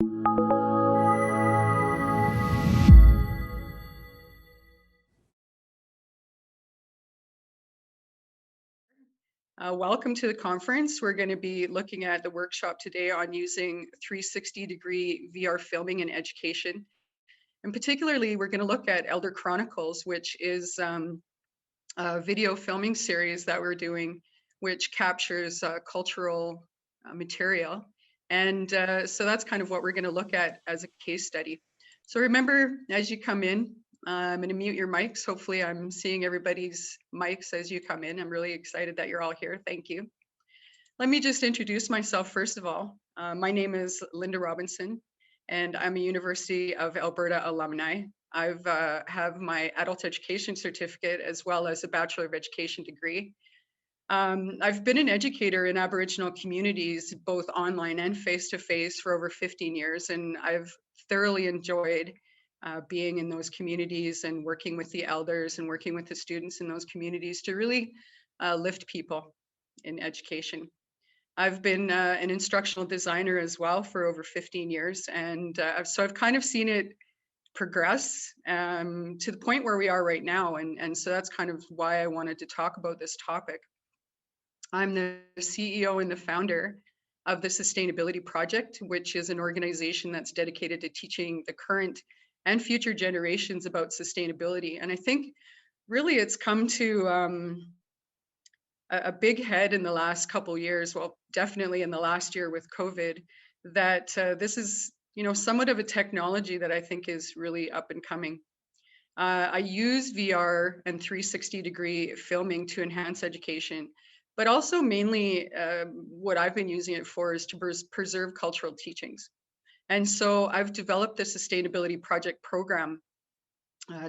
Welcome to the conference. We're going to be looking at the workshop today on using 360-degree VR filming in education. And particularly, we're going to look at Elder Chronicles, which is a video filming series that we're doing, which captures cultural material. And so that's kind of what we're going to look at as a case study. So remember, as you come in, I'm going to mute your mics. Hopefully I'm seeing everybody's mics as you come in. I'm really excited that you're all here. Thank you. Let me just introduce myself first of all. My name is Linda Robinson, and I'm a University of Alberta alumni. I've have my adult education certificate as well as a Bachelor of Education degree. I've been an educator in Aboriginal communities, both online and face-to-face for over 15 years, and I've thoroughly enjoyed being in those communities and working with the elders and working with the students in those communities to really lift people in education. I've been an instructional designer as well for over 15 years, and so I've kind of seen it progress to the point where we are right now, and so that's kind of why I wanted to talk about this topic. I'm the CEO and the founder of the Sustainability Project, which is an organization that's dedicated to teaching the current and future generations about sustainability. And I think really it's come to a big head in the last couple years, well, definitely in the last year with COVID, that this is, somewhat of a technology that I think is really up and coming. I use VR and 360-degree filming to enhance education, but also mainly what I've been using it for is to preserve cultural teachings. And so I've developed the Sustainability Project program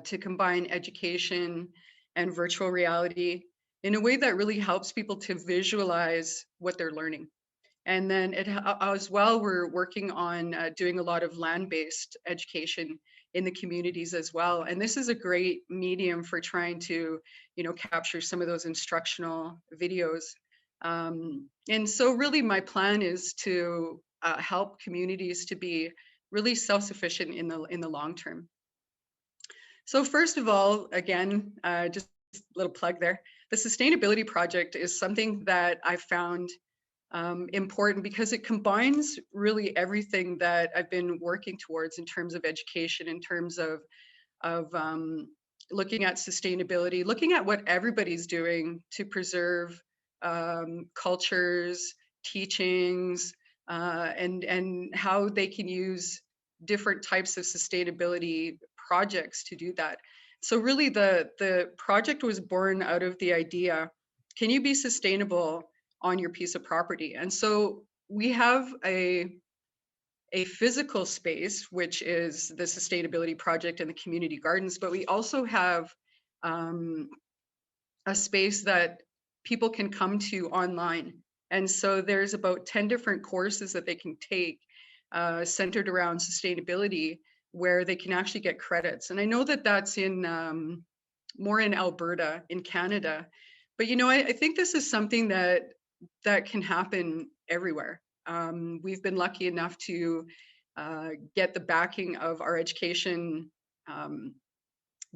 to combine education and virtual reality in a way that really helps people to visualize what they're learning. And then as well, we're working on doing a lot of land-based education in the communities as well. And this is a great medium for trying to, capture some of those instructional videos. And so really my plan is to help communities to be really self-sufficient in the long term. So first of all, again, just a little plug there. The Sustainability Project is something that I found important because it combines really everything that I've been working towards in terms of education, in terms of looking at sustainability, looking at what everybody's doing to preserve cultures, teachings, and how they can use different types of sustainability projects to do that. So really the project was born out of the idea, can you be sustainable on your piece of property? And so we have a physical space, which is the Sustainability Project and the community gardens, but we also have a space that people can come to online. And so there's about 10 different courses that they can take centered around sustainability, where they can actually get credits. And I know that that's in more in Alberta, in Canada. But I think this is something that can happen everywhere. We've been lucky enough to get the backing of our education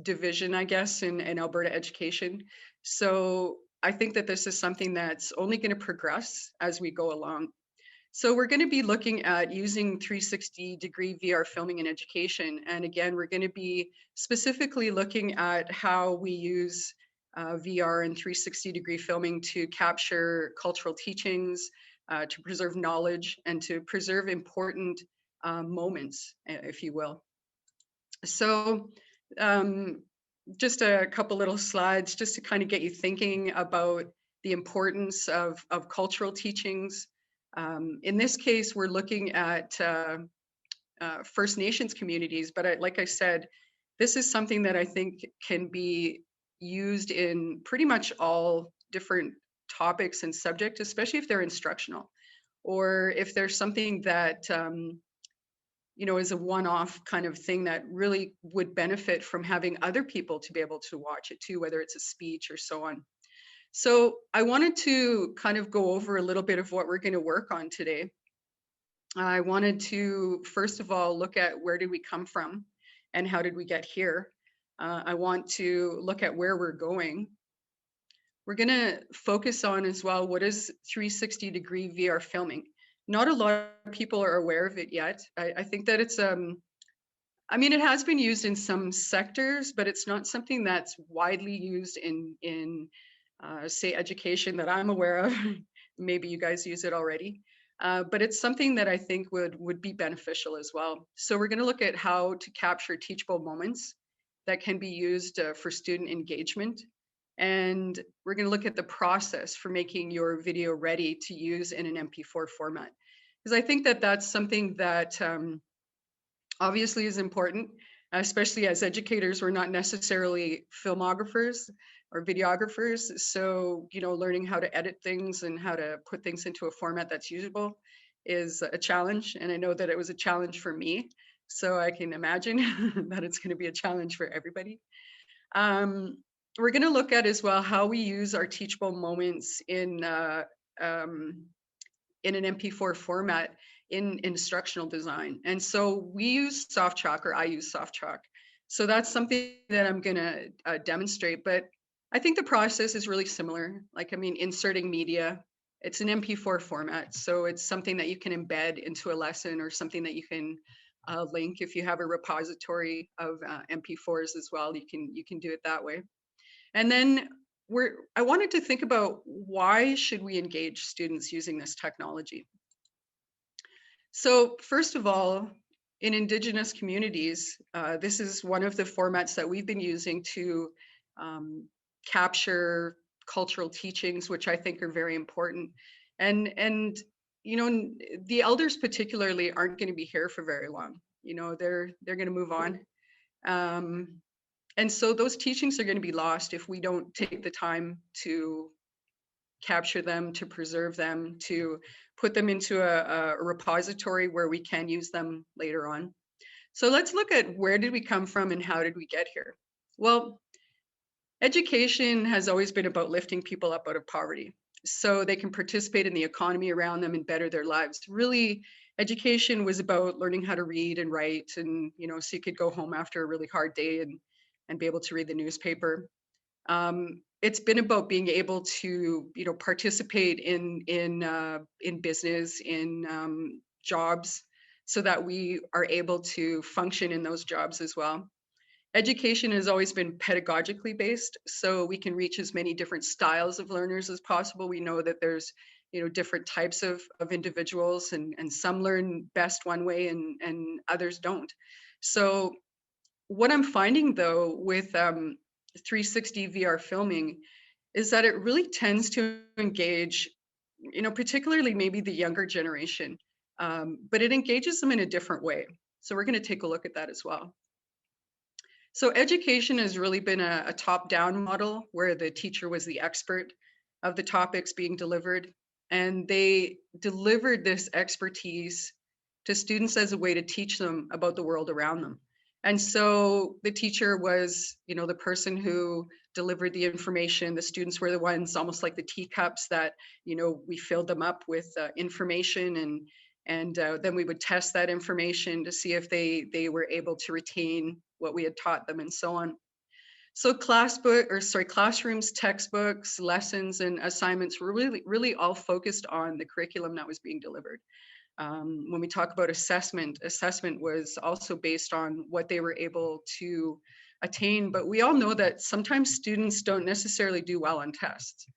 division, I guess, in Alberta education. So I think that this is something that's only going to progress as we go along. So we're going to be looking at using 360-degree VR filming in education. And again, we're going to be specifically looking at how we use VR and 360-degree filming to capture cultural teachings, to preserve knowledge, and to preserve important moments, if you will. So just a couple little slides just to kind of get you thinking about the importance of cultural teachings. In this case, we're looking at First Nations communities, but like I said, this is something that I think can be used in pretty much all different topics and subjects, especially if they're instructional, or if there's something that is a one-off kind of thing that really would benefit from having other people to be able to watch it too, whether it's a speech or so on. So I wanted to kind of go over a little bit of what we're going to work on today. I wanted to, first of all, look at where did we come from and how did we get here. I want to look at where we're going. We're going to focus on as well, what is 360-degree VR filming? Not a lot of people are aware of it yet. I think that it's, I mean, it has been used in some sectors, but it's not something that's widely used in say, education that I'm aware of. Maybe you guys use it already. But it's something that I think would be beneficial as well. So we're going to look at how to capture teachable moments that can be used for student engagement. And we're going to look at the process for making your video ready to use in an MP4 format. Because I think that that's something that obviously is important, especially as educators. We're not necessarily filmographers or videographers. So, you know, learning how to edit things and how to put things into a format that's usable is a challenge. And I know that it was a challenge for me. So I can imagine that it's going to be a challenge for everybody. Um, we're going to look at as well how we use our teachable moments um, in an MP4 format in instructional design. And so we use soft chalk, or I use soft chalk. So that's something that I'm going to demonstrate. But I think the process is really similar. Like, I mean, inserting media, it's an MP4 format. So it's something that you can embed into a lesson or something that you can link. If you have a repository of MP4s as well, you can do it that way. And then I wanted to think about why should we engage students using this technology? So first of all, in Indigenous communities, this is one of the formats that we've been using to capture cultural teachings, which I think are very important. And you know, the elders particularly aren't going to be here for very long. You know, they're going to move on. Um, and so those teachings are going to be lost if we don't take the time to capture them, to preserve them, to put them into a repository where we can use them later on. So let's look at where did we come from and how did we get here? Well, education has always been about lifting people up out of poverty so they can participate in the economy around them and better their lives. Really, education was about learning how to read and write, and you know, so you could go home after a really hard day and be able to read the newspaper. It's been about being able to, you know, participate in business, in jobs, so that we are able to function in those jobs as well. Education has always been pedagogically based, so we can reach as many different styles of learners as possible. We know that there's, you know, different types of individuals, and some learn best one way and others don't. So what I'm finding though with 360 VR filming is that it really tends to engage, you know, particularly maybe the younger generation, but it engages them in a different way. So we're going to take a look at that as well. So education has really been a top-down model where the teacher was the expert of the topics being delivered, and they delivered this expertise to students as a way to teach them about the world around them. And so the teacher was, you know, the person who delivered the information. The students were the ones, almost like the teacups that, you know, we filled them up with information, and then we would test that information to see if they were able to retain what we had taught them and so on. So classrooms, textbooks, lessons, and assignments were really all focused on the curriculum that was being delivered. When we talk about assessment was also based on what they were able to attain. But we all know that sometimes students don't necessarily do well on tests.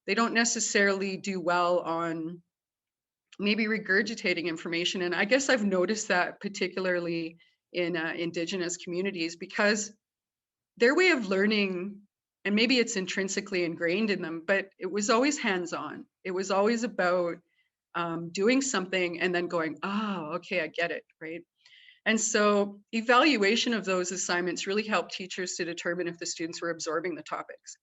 They don't necessarily do well on maybe regurgitating information. And I guess I've noticed that particularly in Indigenous communities, because their way of learning, and maybe it's intrinsically ingrained in them, but it was always hands-on. It was always about doing something and then going, oh, okay, I get it, right? And so evaluation of those assignments really helped teachers to determine if the students were absorbing the topics.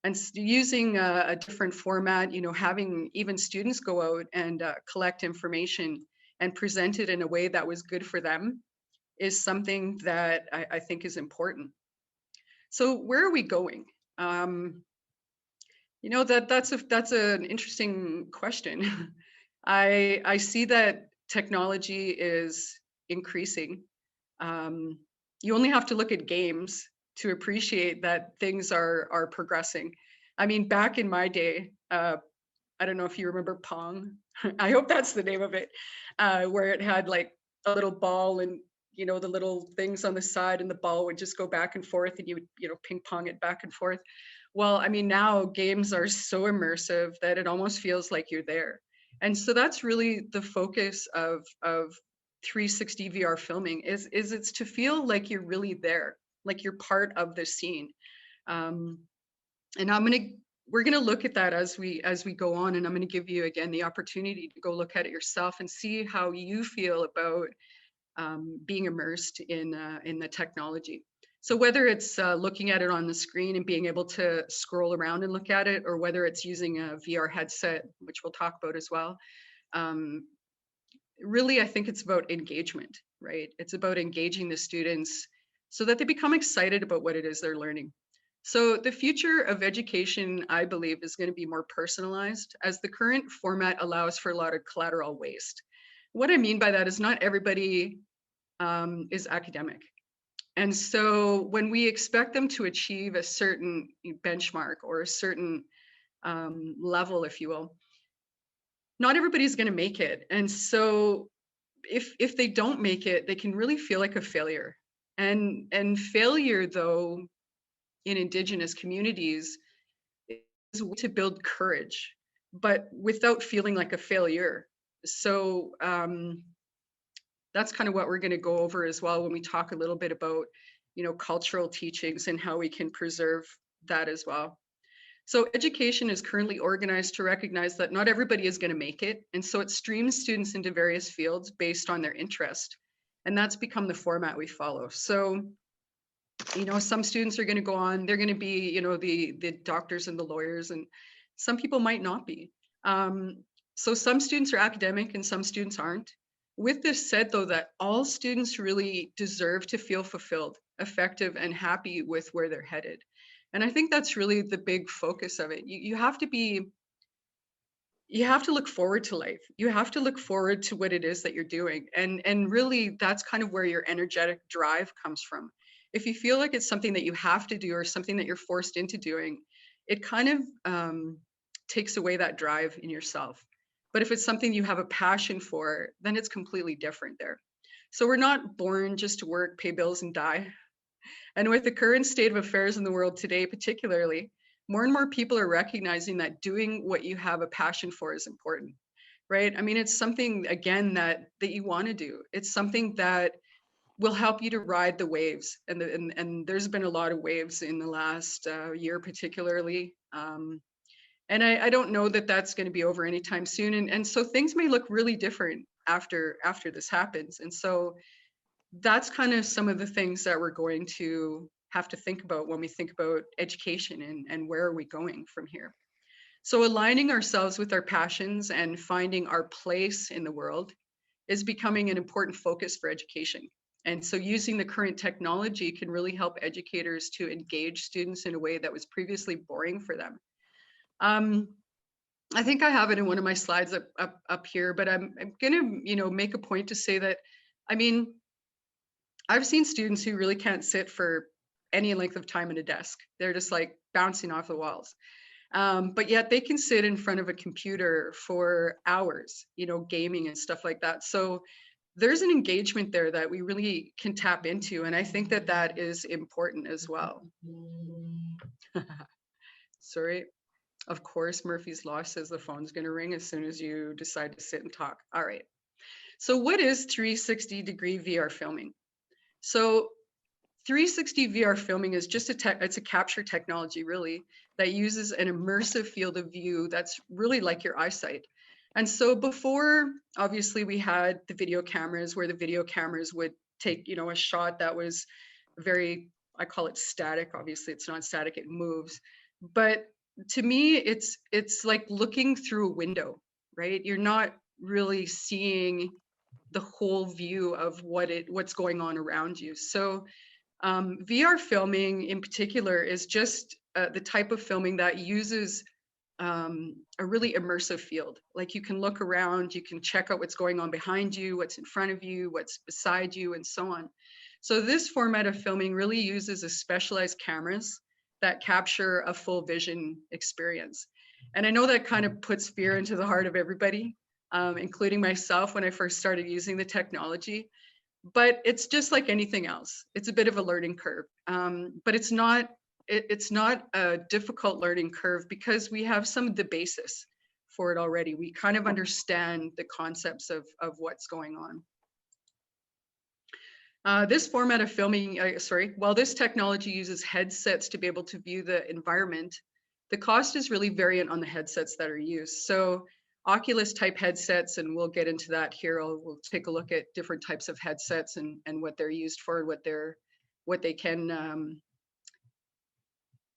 And using a different format, you know, having even students go out and collect information and present it in a way that was good for them is something that I think is important. So where are we going? You know, that's an interesting question. I see that technology is increasing. You only have to look at games to appreciate that things are progressing. I mean, back in my day, I don't know if you remember Pong. I hope that's the name of it, where it had like a little ball and the little things on the side, and the ball would just go back and forth, and you would ping pong it back and forth. Well, I mean, now games are so immersive that it almost feels like you're there, and so that's really the focus of 360 VR filming is it's to feel like you're really there, like you're part of the scene. Um, and we're gonna look at that as we go on, and I'm gonna give you again the opportunity to go look at it yourself and see how you feel about being immersed in the technology. So whether it's looking at it on the screen and being able to scroll around and look at it, or whether it's using a VR headset, which we'll talk about as well, um, really I think it's about engagement, right? It's about engaging the students so that they become excited about what it is they're learning. So the future of education, I believe, is going to be more personalized, as the current format allows for a lot of collateral waste. What I mean by that is not everybody is academic. And so when we expect them to achieve a certain benchmark or a certain level, if you will, not everybody's going to make it. And so if they don't make it, they can really feel like a failure. And failure, though, in Indigenous communities is to build courage, but without feeling like a failure. So that's kind of what we're going to go over as well when we talk a little bit about, cultural teachings and how we can preserve that as well. So education is currently organized to recognize that not everybody is going to make it. And so it streams students into various fields based on their interest. And that's become the format we follow. So some students are going to go on, they're going to be, the doctors and the lawyers, and some people might not be. So some students are academic and some students aren't. With this said, though, that all students really deserve to feel fulfilled, effective, and happy with where they're headed. And I think that's really the big focus of it. You have to look forward to life. You have to look forward to what it is that you're doing. And really that's kind of where your energetic drive comes from. If you feel like it's something that you have to do or something that you're forced into doing, it kind of takes away that drive in yourself. But if it's something you have a passion for, then it's completely different there. So we're not born just to work, pay bills, and die. And with the current state of affairs in the world today, particularly, more and more people are recognizing that doing what you have a passion for is important, right? I mean, it's something, again, that you want to do. It's something that will help you to ride the waves. And there's been a lot of waves in the last year, particularly. And I don't know that that's going to be over anytime soon. And so things may look really different after this happens. And so that's kind of some of the things that we're going to have to think about when we think about education and where are we going from here. So aligning ourselves with our passions and finding our place in the world is becoming an important focus for education. And so using the current technology can really help educators to engage students in a way that was previously boring for them. I think I have it in one of my slides up here, but I'm going to, make a point to say that, I mean, I've seen students who really can't sit for any length of time at a desk. They're just like bouncing off the walls. But yet they can sit in front of a computer for hours, gaming and stuff like that. So there's an engagement there that we really can tap into. And I think that that is important as well. Sorry. Of course, Murphy's Law says the phone's going to ring as soon as you decide to sit and talk. All right. So what is 360-degree VR filming? So 360 VR filming is just it's a capture technology, really, that uses an immersive field of view that's really like your eyesight. And so before, obviously, we had the video cameras, where the video cameras would take, a shot that was very, I call it static. Obviously, it's not static, it moves. But to me, it's like looking through a window, right? You're not really seeing the whole view of what's going on around you. So VR filming in particular is just the type of filming that uses a really immersive field. Like you can look around, you can check out what's going on behind you, what's in front of you, what's beside you, and so on. So this format of filming really uses a specialized cameras that capture a full vision experience. And I know that kind of puts fear into the heart of everybody, including myself when I first started using the technology. But it's just like anything else. It's a bit of a learning curve, but it's not a difficult learning curve because we have some of the basis for it already. We kind of understand the concepts of what's going on. This format of filming, while this technology uses headsets to be able to view the environment, the cost is really variant on the headsets that are used. So Oculus type headsets, and we'll get into that here. We'll take a look at different types of headsets and what they're used for, what they can,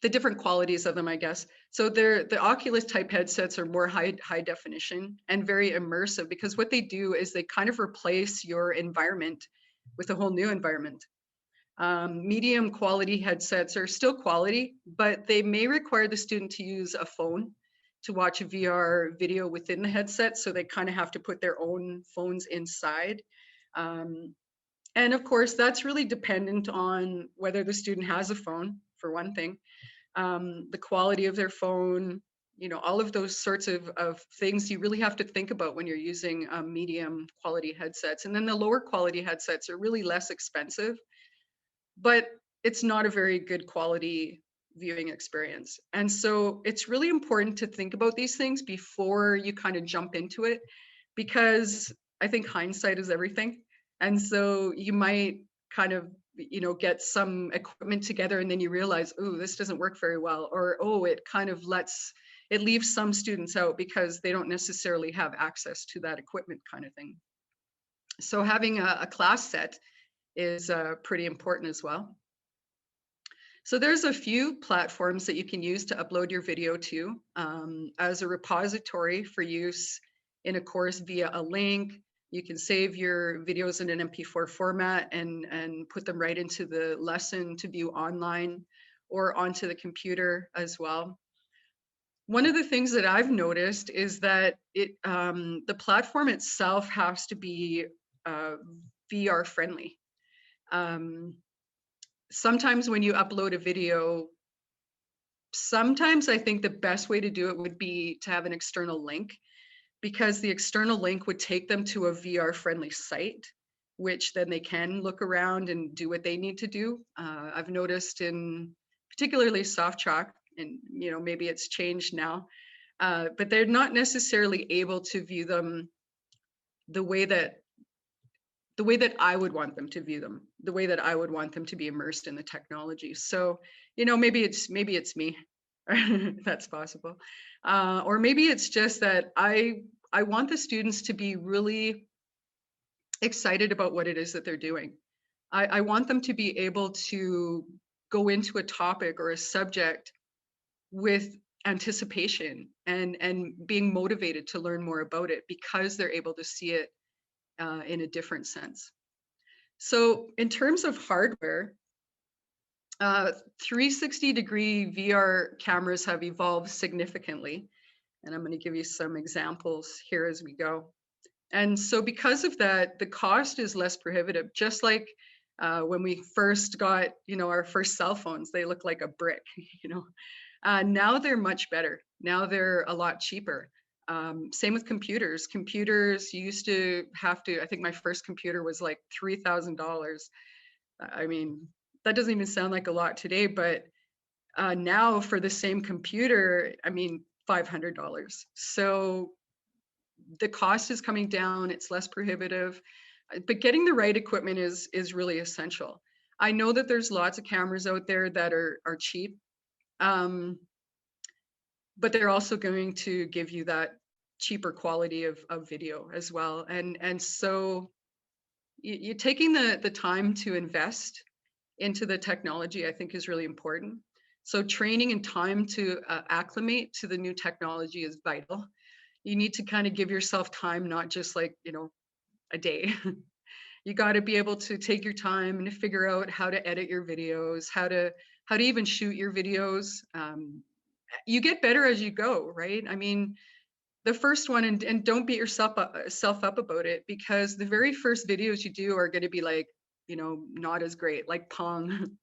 the different qualities of them, I guess. So the Oculus type headsets are more high definition and very immersive, because what they do is they kind of replace your environment with a whole new environment. Medium quality headsets are still quality, but they may require the student to use a phone to watch a VR video within the headset. So they kind of have to put their own phones inside. And of course, that's really dependent on whether the student has a phone, for one thing, the quality of their phone, all of those sorts of things you really have to think about when you're using medium quality headsets. And then the lower quality headsets are really less expensive, but it's not a very good quality viewing experience. And so it's really important to think about these things before you kind of jump into it, because I think hindsight is everything. And so you might kind of, get some equipment together and then you realize, oh, this doesn't work very well, or, oh, it kind of leaves some students out because they don't necessarily have access to that equipment, kind of thing. So having a class set is pretty important as well. So there's a few platforms that you can use to upload your video to as a repository for use in a course via a link. You can save your videos in an MP4 format and put them right into the lesson to view online or onto the computer as well. One of the things that I've noticed is that the platform itself has to be VR friendly. Sometimes when you upload a video, sometimes I think the best way to do it would be to have an external link, because the external link would take them to a VR friendly site, which then they can look around and do what they need to do. I've noticed in particularly SoftChalk, and maybe it's changed now, but they're not necessarily able to view them the way that I would want them to view them, the way that I would want them to be immersed in the technology. So, maybe it's me. That's possible. Or maybe it's just that I want the students to be really excited about what it is that they're doing. I want them to be able to go into a topic or a subject with anticipation and being motivated to learn more about it, because they're able to see it in a different sense. So in terms of hardware, 360-degree VR cameras have evolved significantly. And I'm going to give you some examples here as we go. And so because of that, the cost is less prohibitive. Just like when we first got, our first cell phones, they look like a brick, now they're much better. Now they're a lot cheaper. Same with computers. Computers, you used to have to, I think my first computer was like $3,000. I mean, that doesn't even sound like a lot today, but now for the same computer, I mean, $500. So the cost is coming down, it's less prohibitive, but getting the right equipment is really essential. I know that there's lots of cameras out there that are cheap, but they're also going to give you that cheaper quality of video as well. And so you taking the time to invest into the technology, I think, is really important. So training and time to acclimate to the new technology is vital. You need to kind of give yourself time, not just like, a day. You got to be able to take your time and figure out how to edit your videos, how to even shoot your videos. you get better as you go, right? I mean, the first one, and don't beat yourself up about it, because the very first videos you do are going to be like, not as great, like Pong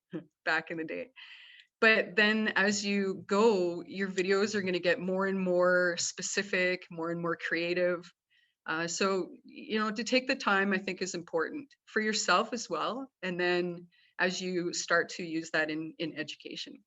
back in the day. But then as you go, your videos are going to get more and more specific, more and more creative. So, to take the time, I think, is important for yourself as well. And then as you start to use that in education.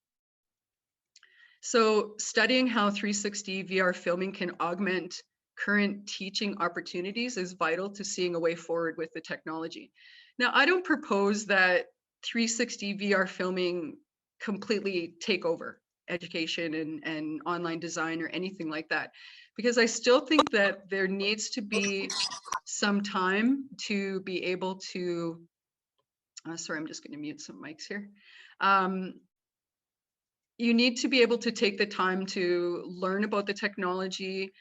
So studying how 360 VR filming can augment current teaching opportunities is vital to seeing a way forward with the technology. Now, I don't propose that 360 VR filming completely take over education and online design or anything like that, because I still think that there needs to be some time to be able to, sorry, I'm just going to mute some mics here. You need to be able to take the time to learn about the technology.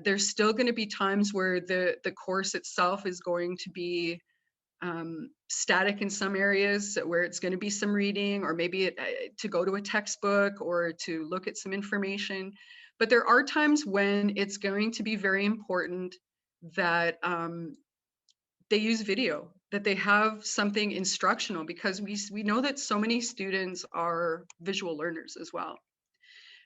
There's still going to be times where the course itself is going to be static in some areas, where it's going to be some reading, or maybe to go to a textbook or to look at some information. But there are times when it's going to be very important that they use video, that they have something instructional, because we know that so many students are visual learners as well.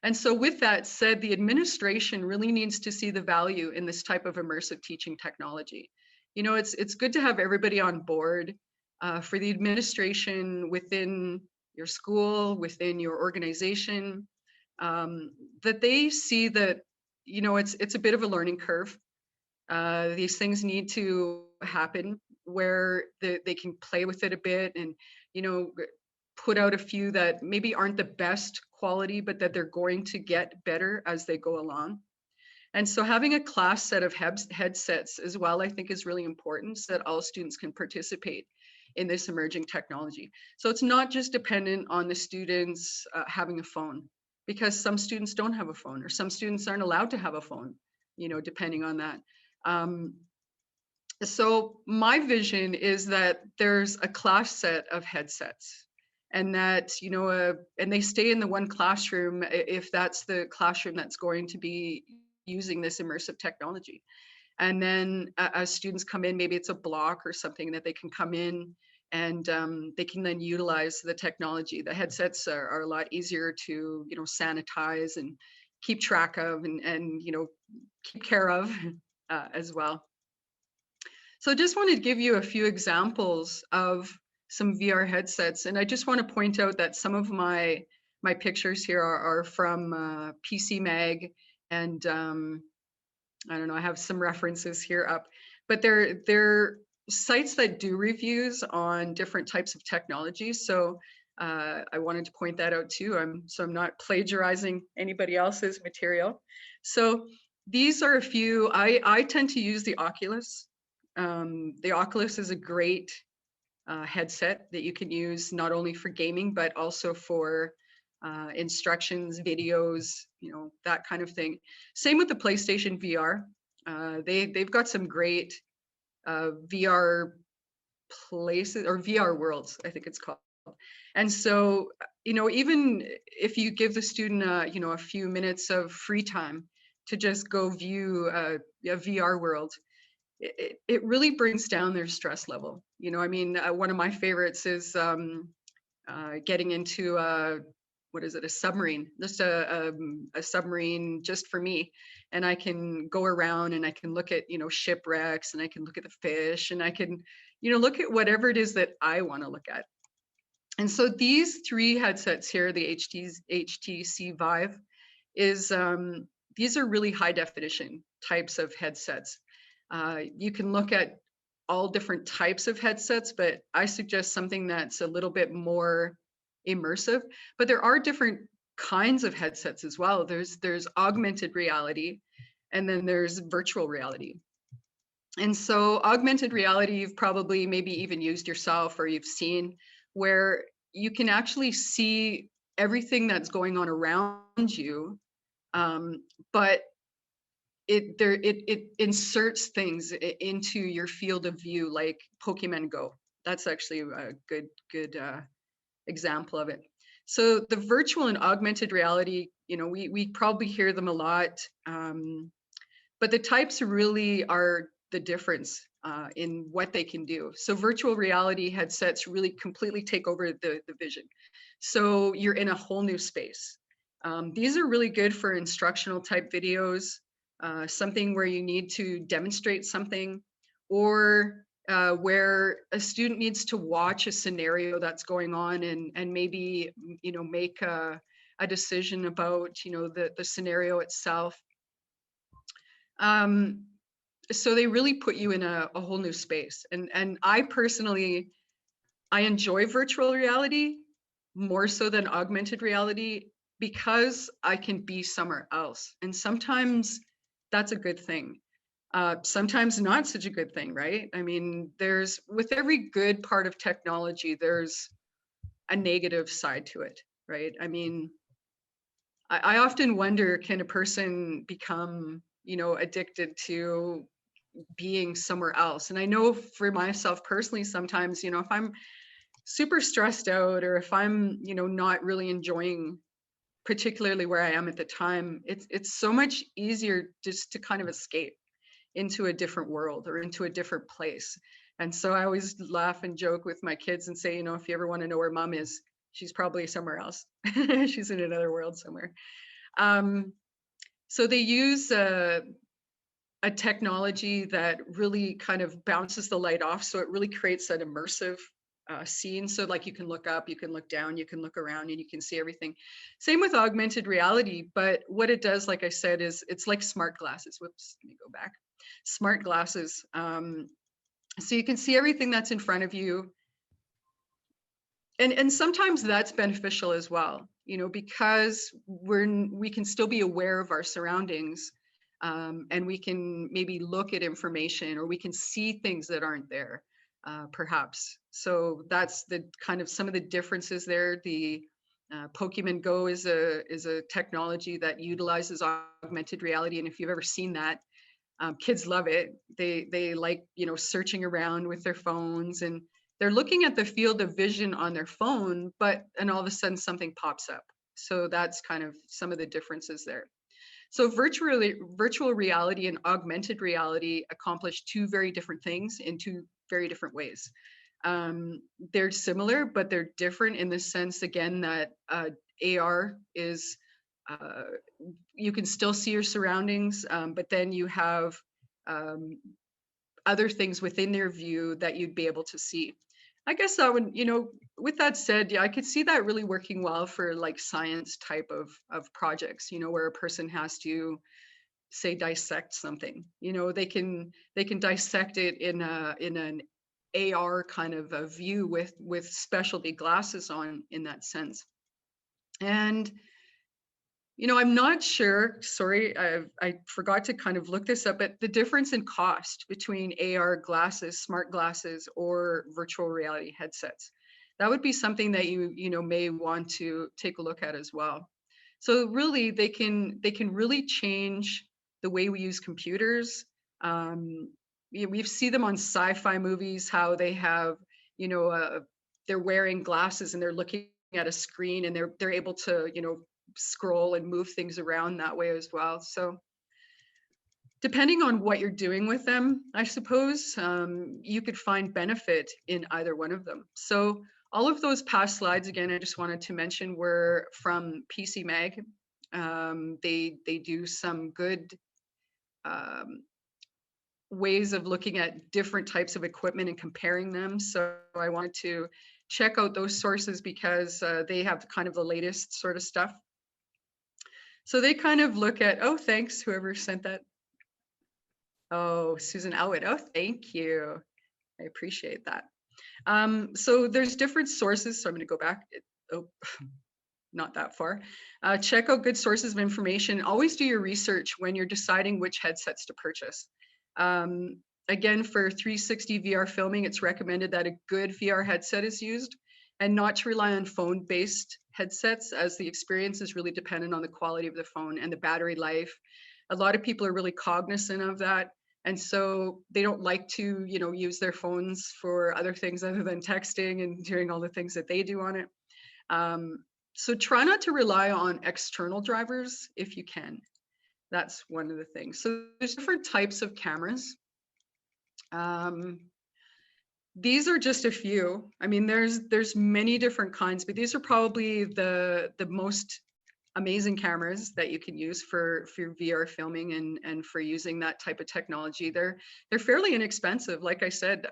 And so with that said, the administration really needs to see the value in this type of immersive teaching technology. It's good to have everybody on board, for the administration within your school, within your organization, that they see that, it's a bit of a learning curve. These things need to happen where they can play with it a bit, and put out a few that maybe aren't the best quality, but that they're going to get better as they go along. And so having a class set of headsets as well, I think, is really important, so that all students can participate in this emerging technology. So it's not just dependent on the students having a phone, because some students don't have a phone, or some students aren't allowed to have a phone, depending on that. So my vision is that there's a class set of headsets, and that, and they stay in the one classroom if that's the classroom that's going to be using this immersive technology. And then as students come in, maybe it's a block or something that they can come in, and they can then utilize the technology. The headsets are a lot easier to, sanitize and keep track of, and keep care of as well. So just wanted to give you a few examples of some VR headsets. And I just want to point out that some of my pictures here are from PC Mag, and I don't know, I have some references here up, but they're sites that do reviews on different types of technologies. So I wanted to point that out too. So I'm not plagiarizing anybody else's material. So these are a few. I tend to use the Oculus. The Oculus is a great headset that you can use not only for gaming, but also for instructions, videos, that kind of thing. Same with the PlayStation VR. They've got some great VR places, or VR worlds, I think it's called. And so, even if you give the student, a few minutes of free time to just go view a VR world, it really brings down their stress level. One of my favorites is getting into what is it, a submarine, just a submarine just for me. And I can go around and I can look at, shipwrecks, and I can look at the fish, and I can, look at whatever it is that I want to look at. And so these three headsets here, the HTC Vive, these are really high definition types of headsets. You can look at all different types of headsets, but I suggest something that's a little bit more immersive. But there are different kinds of headsets as well. There's augmented reality, and then there's virtual reality. And so augmented reality, you've probably maybe even used yourself, or you've seen, where you can actually see everything that's going on around you, but it inserts things into your field of view, like Pokemon Go. That's actually a good example of it. So the virtual and augmented reality, we probably hear them a lot, but the types really are the difference in what they can do. So virtual reality headsets really completely take over the vision. So you're in a whole new space. These are really good for instructional type videos, something where you need to demonstrate something, or where a student needs to watch a scenario that's going on and maybe make a decision about the scenario itself. Um, so they really put you in a whole new space. And I personally, I enjoy virtual reality more so than augmented reality because I can be somewhere else. And sometimes that's a good thing. Sometimes not such a good thing, right? I mean, with every good part of technology, there's a negative side to it, right? I mean, I often wonder, can a person become, addicted to being somewhere else? And I know for myself personally, sometimes, if I'm super stressed out, or if I'm, not really enjoying particularly where I am at the time, it's so much easier just to kind of escape into a different world or into a different place. And so I always laugh and joke with my kids and say, if you ever want to know where mom is, she's probably somewhere else. She's in another world somewhere. Um, so they use a technology that really kind of bounces the light off. So it really creates an immersive scene. So like you can look up, you can look down, you can look around, and you can see everything. Same with augmented reality. But what it does, like I said, is it's like smart glasses. Whoops, let me go back. Smart glasses. So you can see everything that's in front of you. And sometimes that's beneficial as well, because we can still be aware of our surroundings, and we can maybe look at information, or we can see things that aren't there, perhaps. So that's the kind of some of the differences there. The Pokemon Go is a technology that utilizes augmented reality, and if you've ever seen that, kids love it. They like searching around with their phones, and they're looking at the field of vision on their phone, and all of a sudden something pops up. So that's kind of some of the differences there. So virtual reality and augmented reality accomplish two very different things in two very different ways. They're similar, but they're different in the sense, again, that AR is uh, you can still see your surroundings, but then you have um, other things within their view that you'd be able to see. I guess that would, with that said, yeah, I could see that really working well for like science type of projects, where a person has to say dissect something. They can dissect it in an AR kind of a view with specialty glasses on in that sense. And I'm not sure, sorry, I forgot to kind of look this up, but the difference in cost between AR glasses, smart glasses, or virtual reality headsets. That would be something that you may want to take a look at as well. So really, they can really change the way we use computers. We see them on sci-fi movies, how they have, they're wearing glasses and they're looking at a screen, and they're able to, scroll and move things around that way as well. So depending on what you're doing with them, I suppose, you could find benefit in either one of them. So all of those past slides, again, I just wanted to mention, were from PC Mag. They do some good um, ways of looking at different types of equipment and comparing them. So I wanted to check out those sources because they have kind of the latest sort of stuff. So they kind of look at, oh, thanks, whoever sent that. Oh, Susan Elwood. Oh, thank you. I appreciate that. So there's different sources. So I'm going to go back. Oh, not that far. Check out good sources of information. Always do your research when you're deciding which headsets to purchase. Again, for 360 VR filming, it's recommended that a good VR headset is used, and not to rely on phone-based headsets, as the experience is really dependent on the quality of the phone and the battery life. A lot of people are really cognizant of that, and so they don't like to, use their phones for other things other than texting and doing all the things that they do on it. So try not to rely on external drivers if you can. That's one of the things. So there's different types of cameras. Um, these are just a few. I mean, there's many different kinds, but these are probably the most amazing cameras that you can use for VR filming and for using that type of technology. They're fairly inexpensive. Like I said,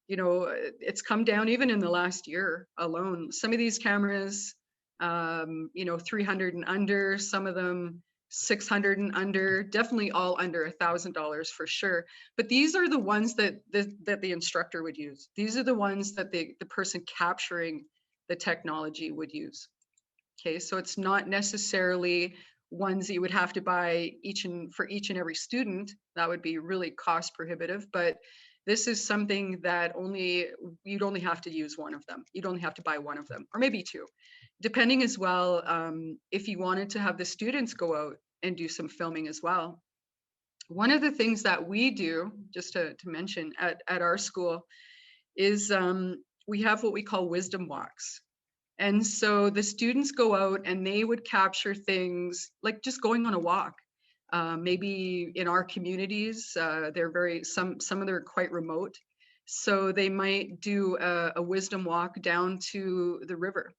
you know, it's come down even in the last year alone. Some of these cameras, you know, 300 and under, some of them 600 and under, definitely all under $1,000 for sure. But these are the ones that the instructor would use. These are the ones that the person capturing the technology would use. Okay, so it's not necessarily ones that you would have to buy for each and every student. That would be really cost prohibitive, but this is something that you'd only have to use one of them. You'd only have to buy one of them, or maybe two, depending as well, if you wanted to have the students go out and do some filming as well. One of the things that we do, just to mention at our school, is we have what we call wisdom walks. And so the students go out and they would capture things like just going on a walk. Maybe in our communities, some of them are quite remote. So they might do a wisdom walk down to the river.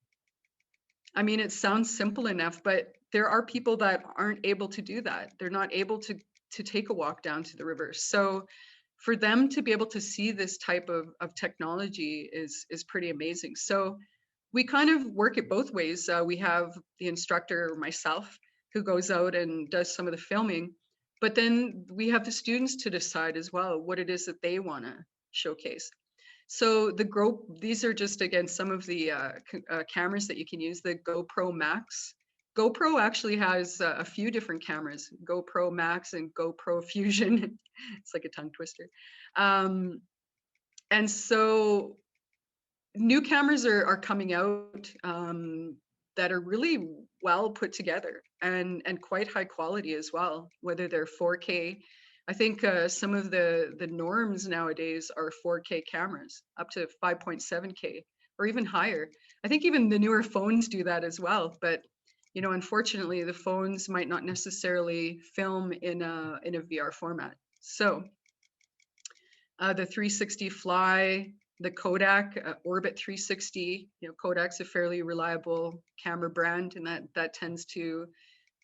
I mean, it sounds simple enough, but there are people that aren't able to do that. They're not able to take a walk down to the river. So for them to be able to see this type of technology is pretty amazing. So we kind of work it both ways. We have the instructor, myself, who goes out and does some of the filming, but then we have the students to decide as well what it is that they want to showcase. So these are just, again, some of the cameras that you can use, the GoPro Max. GoPro actually has a few different cameras, GoPro Max and GoPro Fusion. It's like a tongue twister. And so new cameras are coming out that are really well put together and quite high quality as well, whether they're 4K. I think some of the norms nowadays are 4K cameras up to 5.7K or even higher. I think even the newer phones do that as well, but you know, unfortunately the phones might not necessarily film in a VR format. So the 360 Fly, the Kodak Orbit 360. You know, Kodak's a fairly reliable camera brand, and that tends to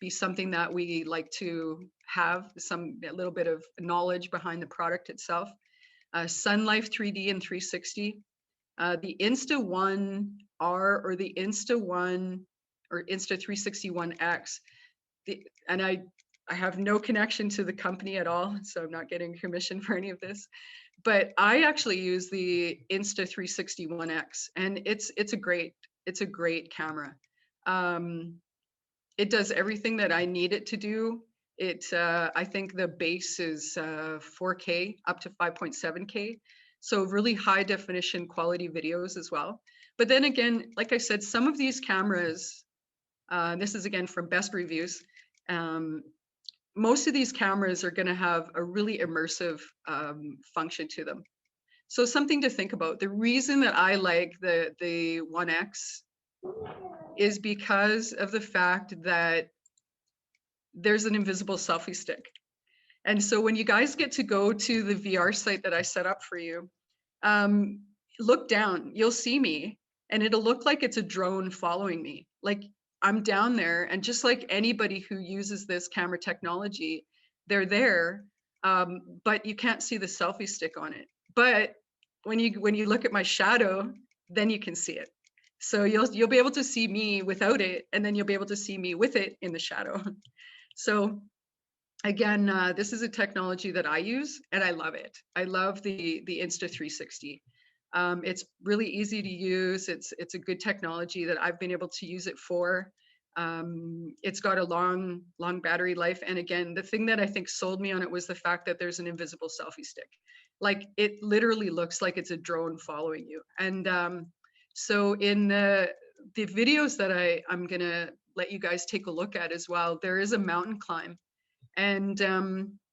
be something that we like to have a little bit of knowledge behind the product itself. Sun Life 3D and 360. The Insta1 R or the Insta1 or Insta360 X. And I have no connection to the company at all, so I'm not getting commission for any of this. But I actually use the Insta360 and it's a great camera. It does everything that I need it to do. I think the base is 4K up to 5.7K, so really high definition quality videos as well. But then again, like I said, some of these cameras, this is again from Best Reviews, most of these cameras are going to have a really immersive function to them. So something to think about. The reason that I like the 1X is because of the fact that there's an invisible selfie stick. And so when you guys get to go to the VR site that I set up for you, look down, you'll see me, and it'll look like it's a drone following me. Like I'm down there, and just like anybody who uses this camera technology, they're there, but you can't see the selfie stick on it. But when you look at my shadow, then you can see it. So you'll be able to see me without it, and then you'll be able to see me with it in the shadow. So again, this is a technology that I use, and I love it. I love the Insta360. It's really easy to use. It's a good technology that I've been able to use it for. It's got a long battery life. And again, the thing that I think sold me on it was the fact that there's an invisible selfie stick. Like it literally looks like it's a drone following you. And so in the videos that I'm gonna let you guys take a look at as well, there is a mountain climb. And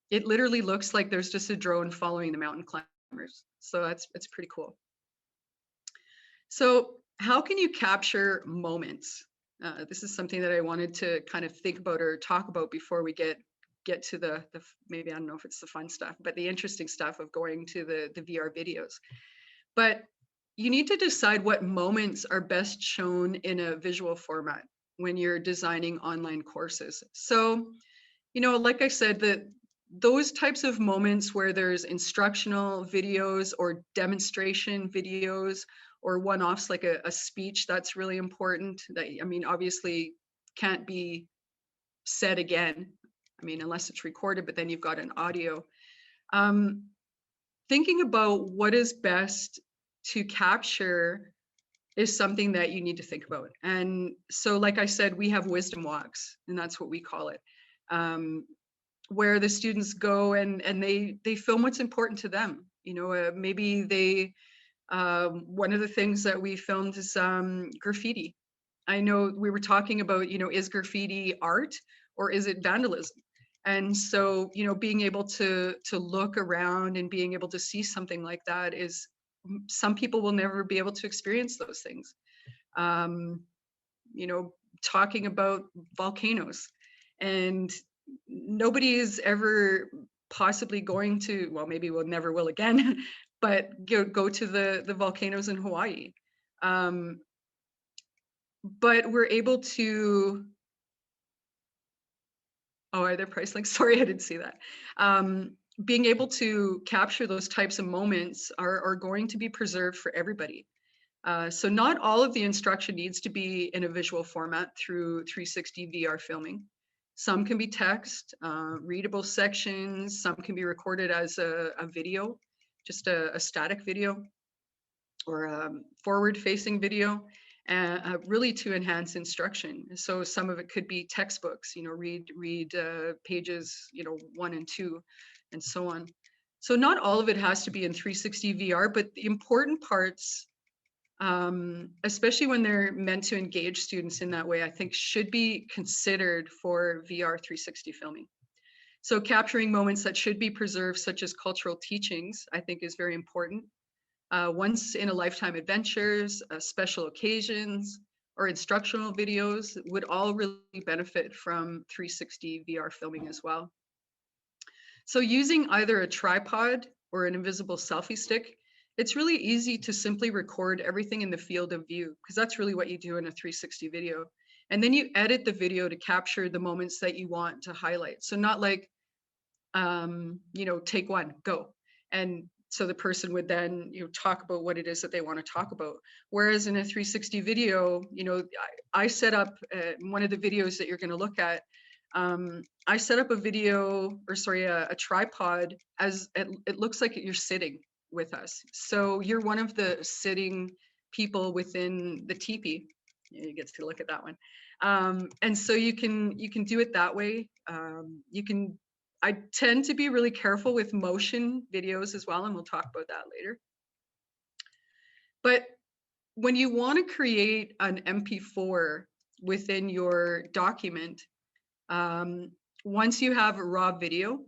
it literally looks like there's just a drone following the mountain climbers. So it's pretty cool. So how can you capture moments? This is something that I wanted to kind of think about or talk about before we get to the maybe, I don't know if it's the fun stuff, but the interesting stuff of going to the VR videos. But you need to decide what moments are best shown in a visual format when you're designing online courses. So, like I said, those types of moments where there's instructional videos or demonstration videos or one-offs like a speech, that's really important. That, I mean, obviously can't be said again. I mean, unless it's recorded, but then you've got an audio. Um, Thinking about what is best to capture is something that you need to think about. And so, like I said, we have wisdom walks, and that's what we call it, where the students go and they film what's important to them. Maybe they one of the things that we filmed is graffiti. I know we were talking about, is graffiti art or is it vandalism? And so, being able to look around and being able to see something like that is, some people will never be able to experience those things. Um, Talking about volcanoes, and nobody is ever possibly going to, well, maybe we'll never will again, but go to the volcanoes in Hawaii. But we're able to, oh, are there price links? Sorry, I didn't see that. Being able to capture those types of moments are going to be preserved for everybody. So not all of the instruction needs to be in a visual format through 360 VR filming. Some can be text, readable sections. Some can be recorded as a video, just a static video or a forward-facing video, really to enhance instruction. So some of it could be textbooks, read pages, 1 and 2, and so on. So not all of it has to be in 360 VR, but the important parts, especially when they're meant to engage students in that way, I think should be considered for VR 360 filming. So capturing moments that should be preserved, such as cultural teachings, I think is very important. Once in a lifetime adventures, special occasions, or instructional videos would all really benefit from 360 VR filming as well. So using either a tripod or an invisible selfie stick, it's really easy to simply record everything in the field of view, because that's really what you do in a 360 video. And then you edit the video to capture the moments that you want to highlight. So not like, take one, go. And so the person would then, talk about what it is that they want to talk about. Whereas in a 360 video, I set up one of the videos that you're going to look at. I set up a video, or sorry, a tripod, as it looks like you're sitting with us. So you're one of the sitting people within the teepee. You get to look at that one. And so you can do it that way. I tend to be really careful with motion videos as well, and we'll talk about that later. But when you want to create an MP4 within your document, once you have a raw video,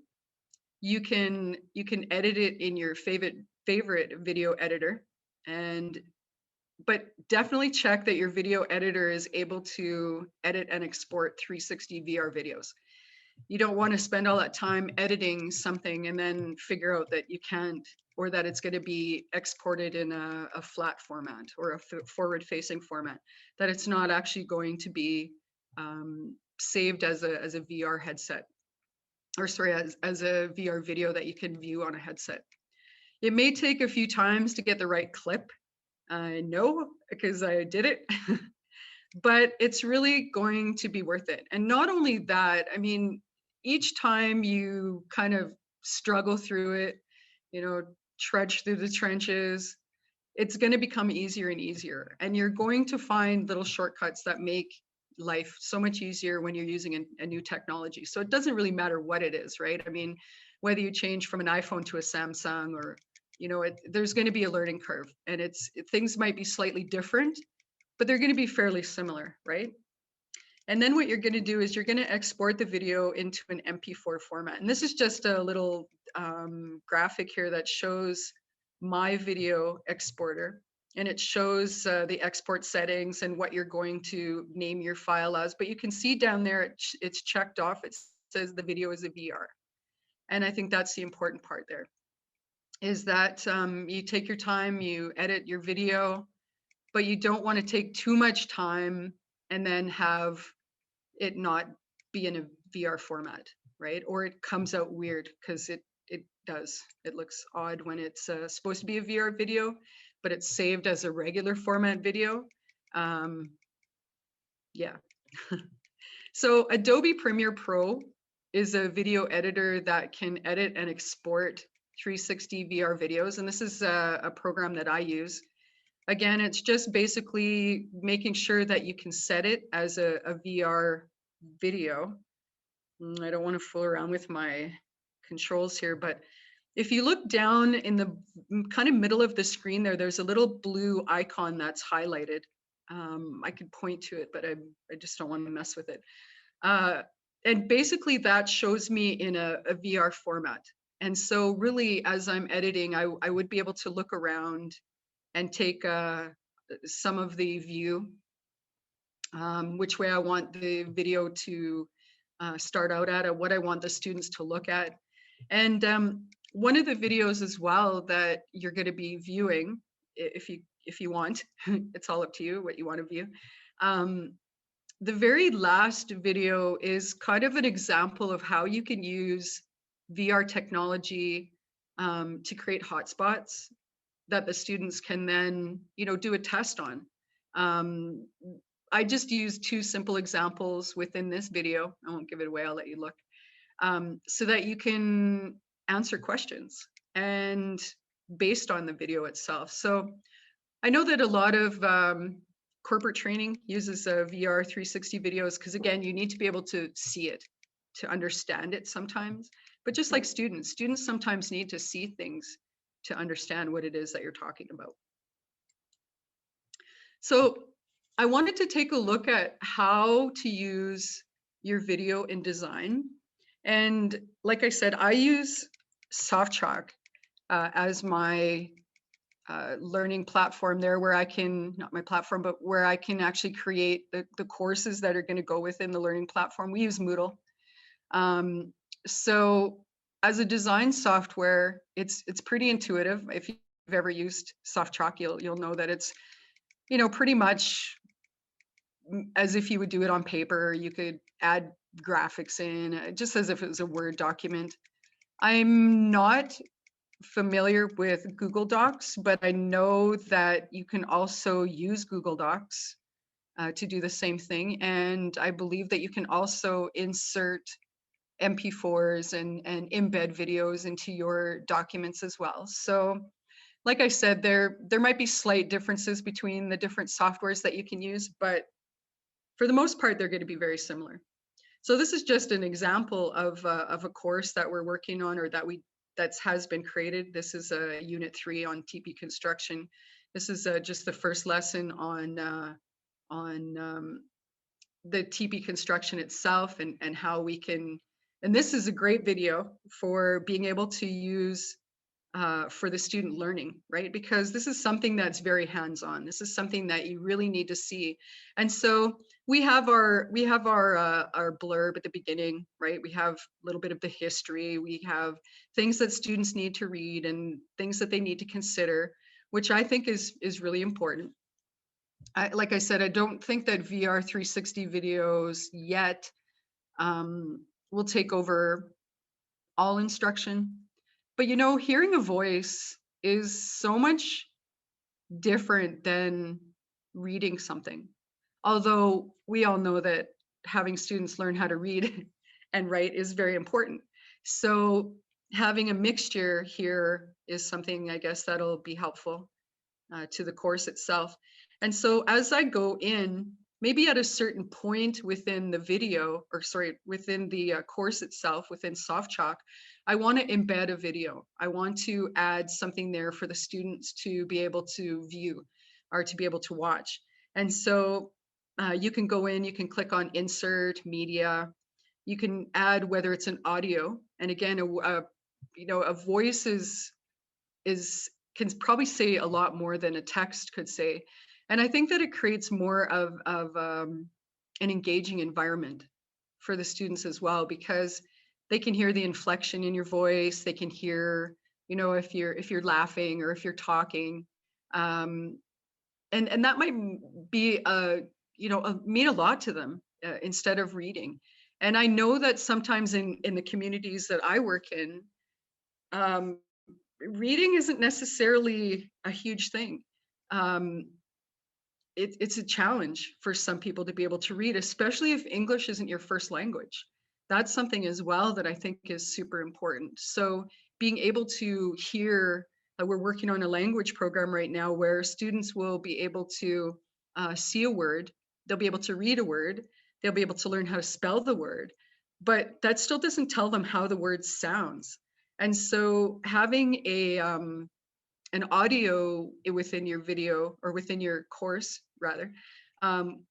you can edit it in your favorite video editor, but definitely check that your video editor is able to edit and export 360 VR videos. You don't want to spend all that time editing something and then figure out that you can't, or that it's going to be exported in a flat format or a forward-facing format, that it's not actually going to be saved as a VR headset, or sorry, as a VR video that you can view on a headset. It may take a few times to get the right clip. I know, because I did it. But it's really going to be worth it. And not only that, I mean, each time you kind of struggle through it, trudge through the trenches, it's going to become easier and easier. And you're going to find little shortcuts that make life so much easier when you're using a new technology. So it doesn't really matter what it is, right? I mean, whether you change from an iPhone to a Samsung, or, there's going to be a learning curve, and things might be slightly different, but they're going to be fairly similar, right? And then what you're going to do is you're going to export the video into an MP4 format. And this is just a little graphic here that shows my video exporter. and it shows the export settings and what you're going to name your file as. But you can see down there, it's checked off. It says the video is a VR. And I think that's the important part there, is that you take your time, you edit your video, but you don't want to take too much time and then have it not be in a VR format, right? Or it comes out weird, because it does. It looks odd when it's supposed to be a VR video, but it's saved as a regular format video. Yeah. So Adobe Premiere Pro is a video editor that can edit and export 360 VR videos. And this is a program that I use. Again, it's just basically making sure that you can set it as a VR video. I don't want to fool around with my controls here, but if you look down in the kind of middle of the screen there, there's a little blue icon that's highlighted. I could point to it, but I just don't want to mess with it. And basically that shows me in a VR format. And so really, as I'm editing, I would be able to look around and take some of the view, which way I want the video to start out at, or what I want the students to look at. And one of the videos as well that you're going to be viewing, if you want, it's all up to you what you want to view. The very last video is kind of an example of how you can use VR technology to create hotspots that the students can then, do a test on. I just used two simple examples within this video. I won't give it away, I'll let you look. So that you can answer questions and based on the video itself. So I know that a lot of corporate training uses VR 360 videos because, again, you need to be able to see it, to understand it sometimes. But just like students sometimes need to see things to understand what it is that you're talking about. So I wanted to take a look at how to use your video in design. And like I said, I use SoftChalk as my learning platform there, where I can, not my platform, but where I can actually create the courses that are going to go within the learning platform. We use Moodle. So as a design software, it's pretty intuitive. If you've ever used SoftChalk, you'll know that it's, pretty much as if you would do it on paper. You could add graphics in, just as if it was a Word document. I'm not familiar with Google Docs, but I know that you can also use Google Docs to do the same thing. And I believe that you can also insert MP4s and embed videos into your documents as well. So like I said, there might be slight differences between the different softwares that you can use, but for the most part, they're going to be very similar. So this is just an example of a course that we're working on, or that has been created. This is a Unit 3 on TP construction. This is just the first lesson on the TP construction itself and how we can. And this is a great video for being able to use for the student learning, right? Because this is something that's very hands-on. This is something that you really need to see. And so we have our blurb at the beginning, right? We have a little bit of the history. We have things that students need to read and things that they need to consider, which I think is really important. Like I said, I don't think that VR 360 videos yet will take over all instruction. But hearing a voice is so much different than reading something. Although we all know that having students learn how to read and write is very important. So having a mixture here is something, I guess, that'll be helpful to the course itself. And so as I go in, maybe at a certain point within the video, or sorry, within the course itself, within SoftChalk, I want to embed a video. I want to add something there for the students to be able to view or to be able to watch. And so you can go in, you can click on Insert Media. You can add whether it's an audio. And again, a voice can probably say a lot more than a text could say. And I think that it creates more of an engaging environment for the students as well, because they can hear the inflection in your voice. They can hear, if you're laughing or if you're talking. Um, and that might be mean a lot to them instead of reading. And I know that sometimes in the communities that I work in, um, reading isn't necessarily a huge thing. um, it's a challenge for some people to be able to read, especially if English isn't your first language. That's something as well that I think is super important. So being able to hear, we're working on a language program right now where students will be able to see a word, they'll be able to read a word, they'll be able to learn how to spell the word, but that still doesn't tell them how the word sounds. And so having an audio within your video, or within your course rather,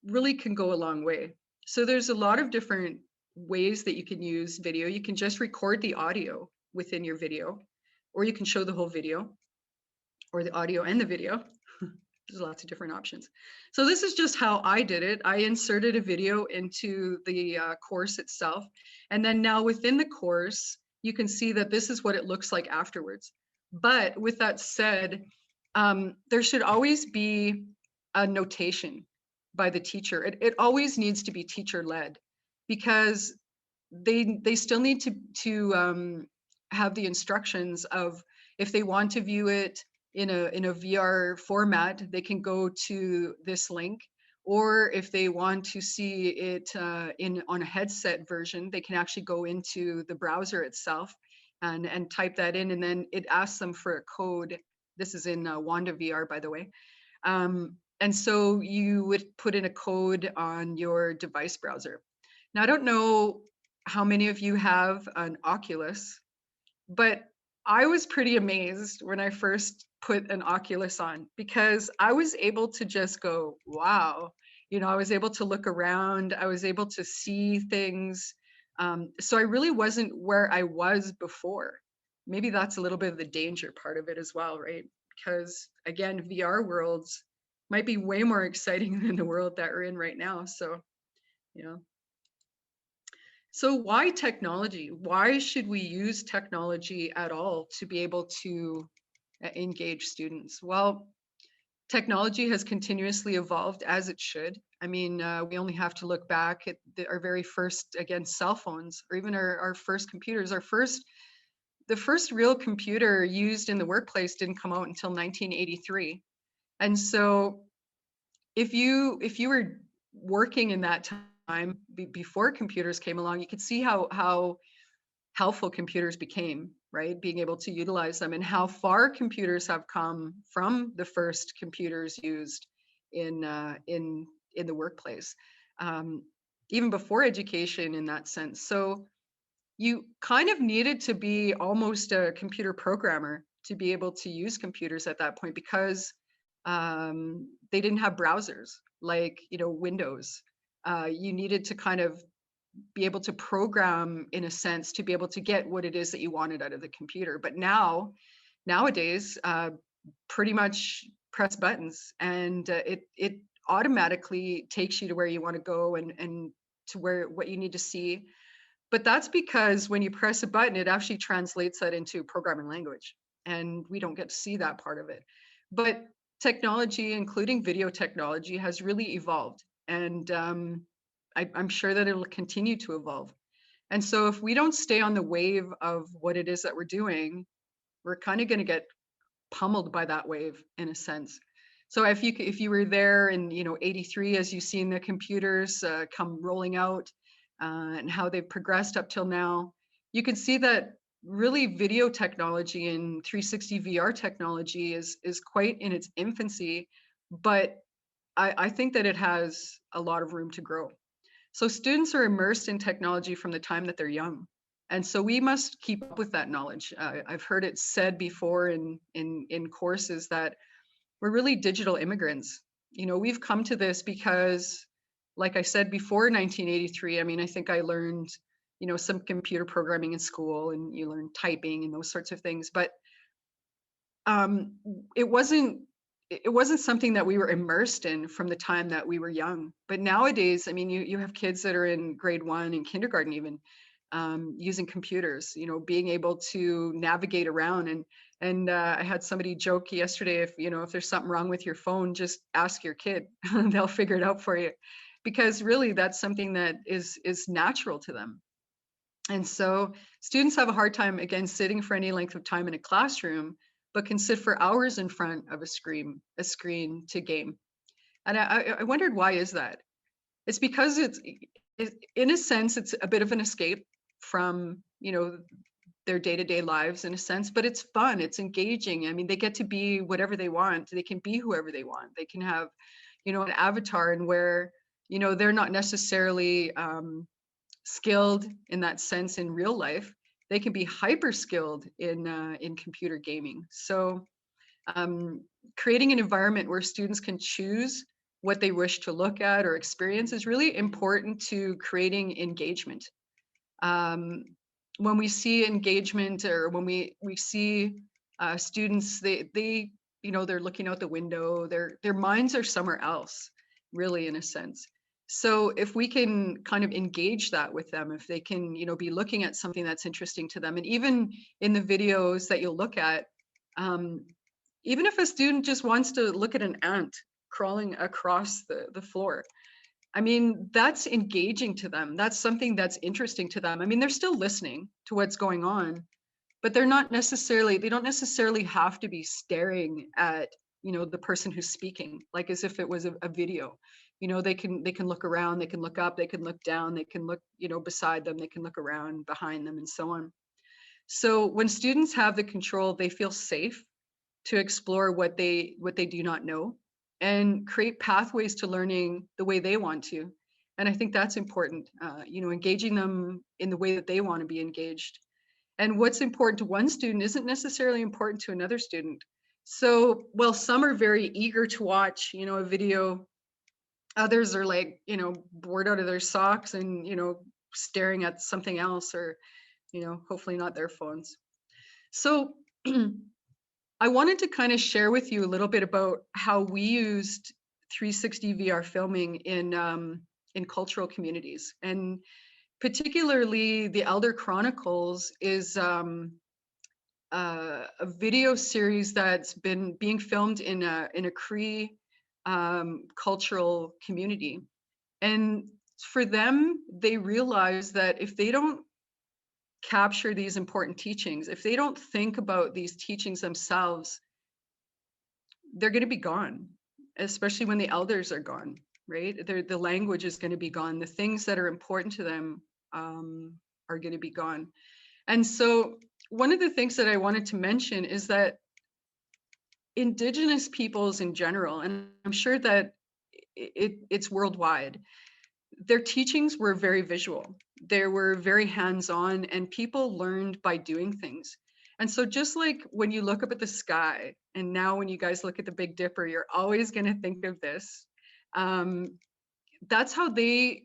really can go a long way. So there's a lot of different ways that you can use video. You can just record the audio within your video, or you can show the whole video, or the audio and the video. There's lots of different options. So this is just how I did it. I inserted a video into the course itself. And then now within the course, you can see that this is what it looks like afterwards. But with that said, there should always be a notation by the teacher. It always needs to be teacher led, because they still need to have the instructions of, if they want to view it in a VR format, they can go to this link. Or if they want to see it on a headset version, they can actually go into the browser itself and type that in, and then it asks them for a code. This is in Wanda VR, by the way. And so you would put in a code on your device browser. Now, I don't know how many of you have an Oculus, but I was pretty amazed when I first put an Oculus on, because I was able to just go, wow. I was able to look around, I was able to see things. So I really wasn't where I was before. Maybe that's a little bit of the danger part of it as well, right? Because again, VR worlds might be way more exciting than the world that we're in right now. So, you know. So why technology? Why should we use technology at all to be able to engage students? Well, technology has continuously evolved, as it should. I mean, we only have to look back at our very first, again, cell phones, or even our first computers. The first real computer used in the workplace didn't come out until 1983. And so if you were working in that time before computers came along, you could see how helpful computers became, right? Being able to utilize them, and how far computers have come from the first computers used in the workplace, even before education in that sense. So you kind of needed to be almost a computer programmer to be able to use computers at that point, because they didn't have browsers like Windows. You needed to kind of be able to program, in a sense, to be able to get what it is that you wanted out of the computer. But nowadays, pretty much press buttons, and it automatically takes you to where you want to go, and to what you need to see. But that's because when you press a button, it actually translates that into programming language, and we don't get to see that part of it. But technology, including video technology, has really evolved, and I'm sure that it'll continue to evolve. And so if we don't stay on the wave of what it is that we're doing, we're kind of going to get pummeled by that wave, in a sense. So if you were there in 83, as you've seen the computers come rolling out, and how they've progressed up till now, you can see that really video technology and 360 VR technology is quite in its infancy, but I think that it has a lot of room to grow. So students are immersed in technology from the time that they're young. And so we must keep up with that knowledge. I've heard it said before in courses that we're really digital immigrants. We've come to this because, like I said, before 1983, I mean, I think I learned, some computer programming in school, and you learn typing and those sorts of things. But um, it wasn't it wasn't something that we were immersed in from the time that we were young. But nowadays, I mean, you have kids that are in grade 1 and kindergarten even, using computers, being able to navigate around. And I had somebody joke yesterday, if there's something wrong with your phone, just ask your kid. They'll figure it out for you, because really that's something that is natural to them. And so students have a hard time, again, sitting for any length of time in a classroom, but can sit for hours in front of a screen to game. And I wondered, why is that? It's because in a sense, it's a bit of an escape from, their day-to-day lives in a sense, but it's fun, it's engaging. I mean, they get to be whatever they want. They can be whoever they want. They can have, an avatar, and where, they're not necessarily skilled in that sense in real life, they can be hyper skilled in computer gaming. So um, creating an environment where students can choose what they wish to look at or experience is really important to creating engagement. Um, when we see engagement, or when we see students, they're looking out the window, their minds are somewhere else, really, in a sense. So if we can kind of engage that with them, if they can, be looking at something that's interesting to them, and even in the videos that you'll look at, um, even if a student just wants to look at an ant crawling across the floor, I mean, that's engaging to them. That's something that's interesting to them. I mean, they're still listening to what's going on, but they don't necessarily have to be staring at, the person who's speaking, like as if it was a video. They can look around, they can look up, they can look down, they can look, beside them, they can look around behind them, and so on. So when students have the control, they feel safe to explore what they do not know, and create pathways to learning the way they want to. And I think that's important, engaging them in the way that they want to be engaged. And what's important to one student isn't necessarily important to another student. So while some are very eager to watch, a video, others are like, bored out of their socks and, staring at something else, or, hopefully not their phones. So I wanted to kind of share with you a little bit about how we used 360 VR filming in cultural communities, and particularly the Elder Chronicles is a video series that's been being filmed in a Cree cultural community. And for them, they realize that if they don't capture these important teachings, if they don't think about these teachings themselves, they're going to be gone, especially when the elders are gone, right? The language is going to be gone. The things that are important to them are going to be gone. And so one of the things that I wanted to mention is that Indigenous peoples in general, and I'm sure that it's worldwide, their teachings were very visual. They were very hands-on, and people learned by doing things. And so just like when you look up at the sky, and now when you guys look at the Big Dipper, you're always going to think of this. That's how they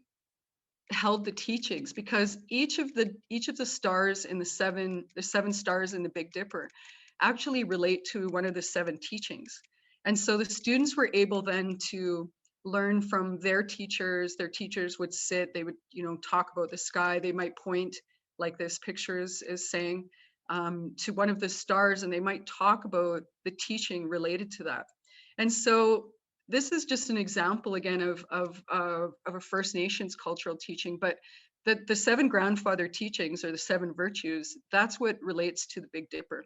held the teachings, because each of the stars in the seven stars in the Big Dipper actually relate to one of the 7 teachings. And so the students were able then to learn from their teachers. Their teachers would sit, they would, talk about the sky. They might point, like this picture is saying, to one of the stars, and they might talk about the teaching related to that. And so this is just an example again of a First Nations cultural teaching, but the 7 grandfather teachings, or the 7 virtues, that's what relates to the Big Dipper.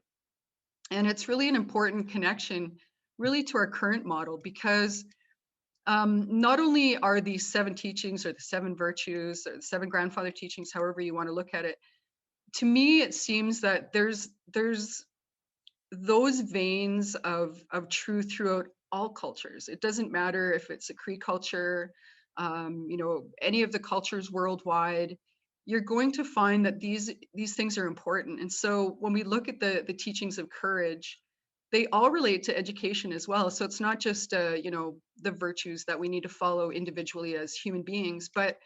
And it's really an important connection really to our current model, because not only are these 7 teachings, or the 7 virtues, or the 7 grandfather teachings, however you want to look at it, to me it seems that there's those veins of truth throughout all cultures. It doesn't matter if it's a Cree culture, any of the cultures worldwide, you're going to find that these things are important. And so when we look at the teachings of courage, they all relate to education as well. So it's not just the virtues that we need to follow individually as human beings, but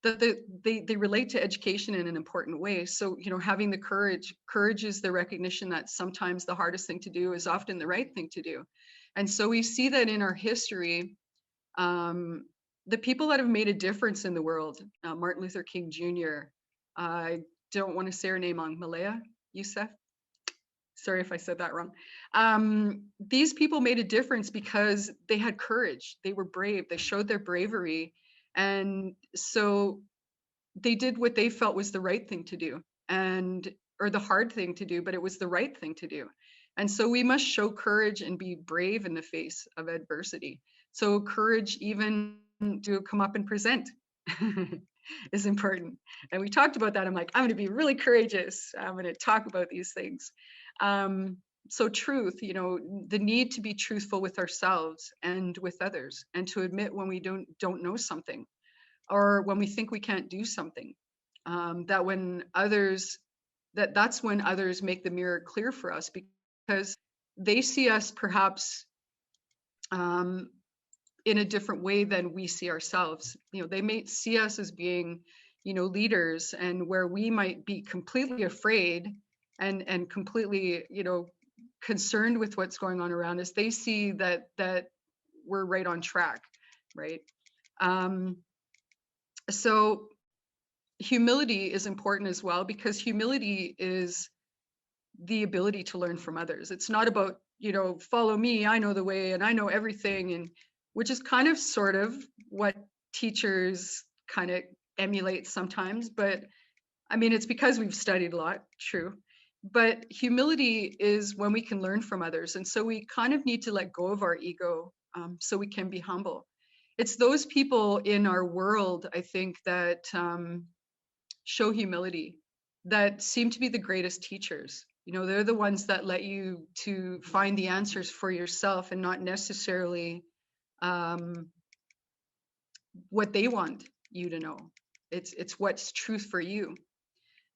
that they relate to education in an important way. So, you know, having the courage is the recognition that sometimes the hardest thing to do is often the right thing to do. And so we see that in our history, um, the people that have made a difference in the world, Martin Luther King Jr., I don't want to say her name on Malaya Yousaf. Sorry if I said that wrong. These people made a difference because they had courage. They were brave. They showed their bravery. And so they did what they felt was the right thing to do, and or the hard thing to do, but it was the right thing to do. And so we must show courage and be brave in the face of adversity. So courage even to come up and present is important. And we talked about that. I'm like, I'm going to be really courageous. I'm going to talk about these things. Um, so truth, you know, the need to be truthful with ourselves and with others, and to admit when we don't know something, or when we think we can't do something. That when others, that's when others make the mirror clear for us, because they see us perhaps um, in a different way than we see ourselves. You know, they may see us as being, you know, leaders, and where we might be completely afraid and completely, you know, concerned with what's going on around us, they see that we're right on track, right? Um, so humility is important as well, because humility is the ability to learn from others. It's not about, you know, follow me, I know the way and I know everything, and which is kind of sort of what teachers kind of emulate sometimes. But I mean, it's because we've studied a lot, true. But humility is when we can learn from others. And so we kind of need to let go of our ego, so we can be humble. It's those people in our world, I think, that show humility, that seem to be the greatest teachers. You know, they're the ones that let you to find the answers for yourself, and not necessarily um, what they want you to know. It's what's truth for you.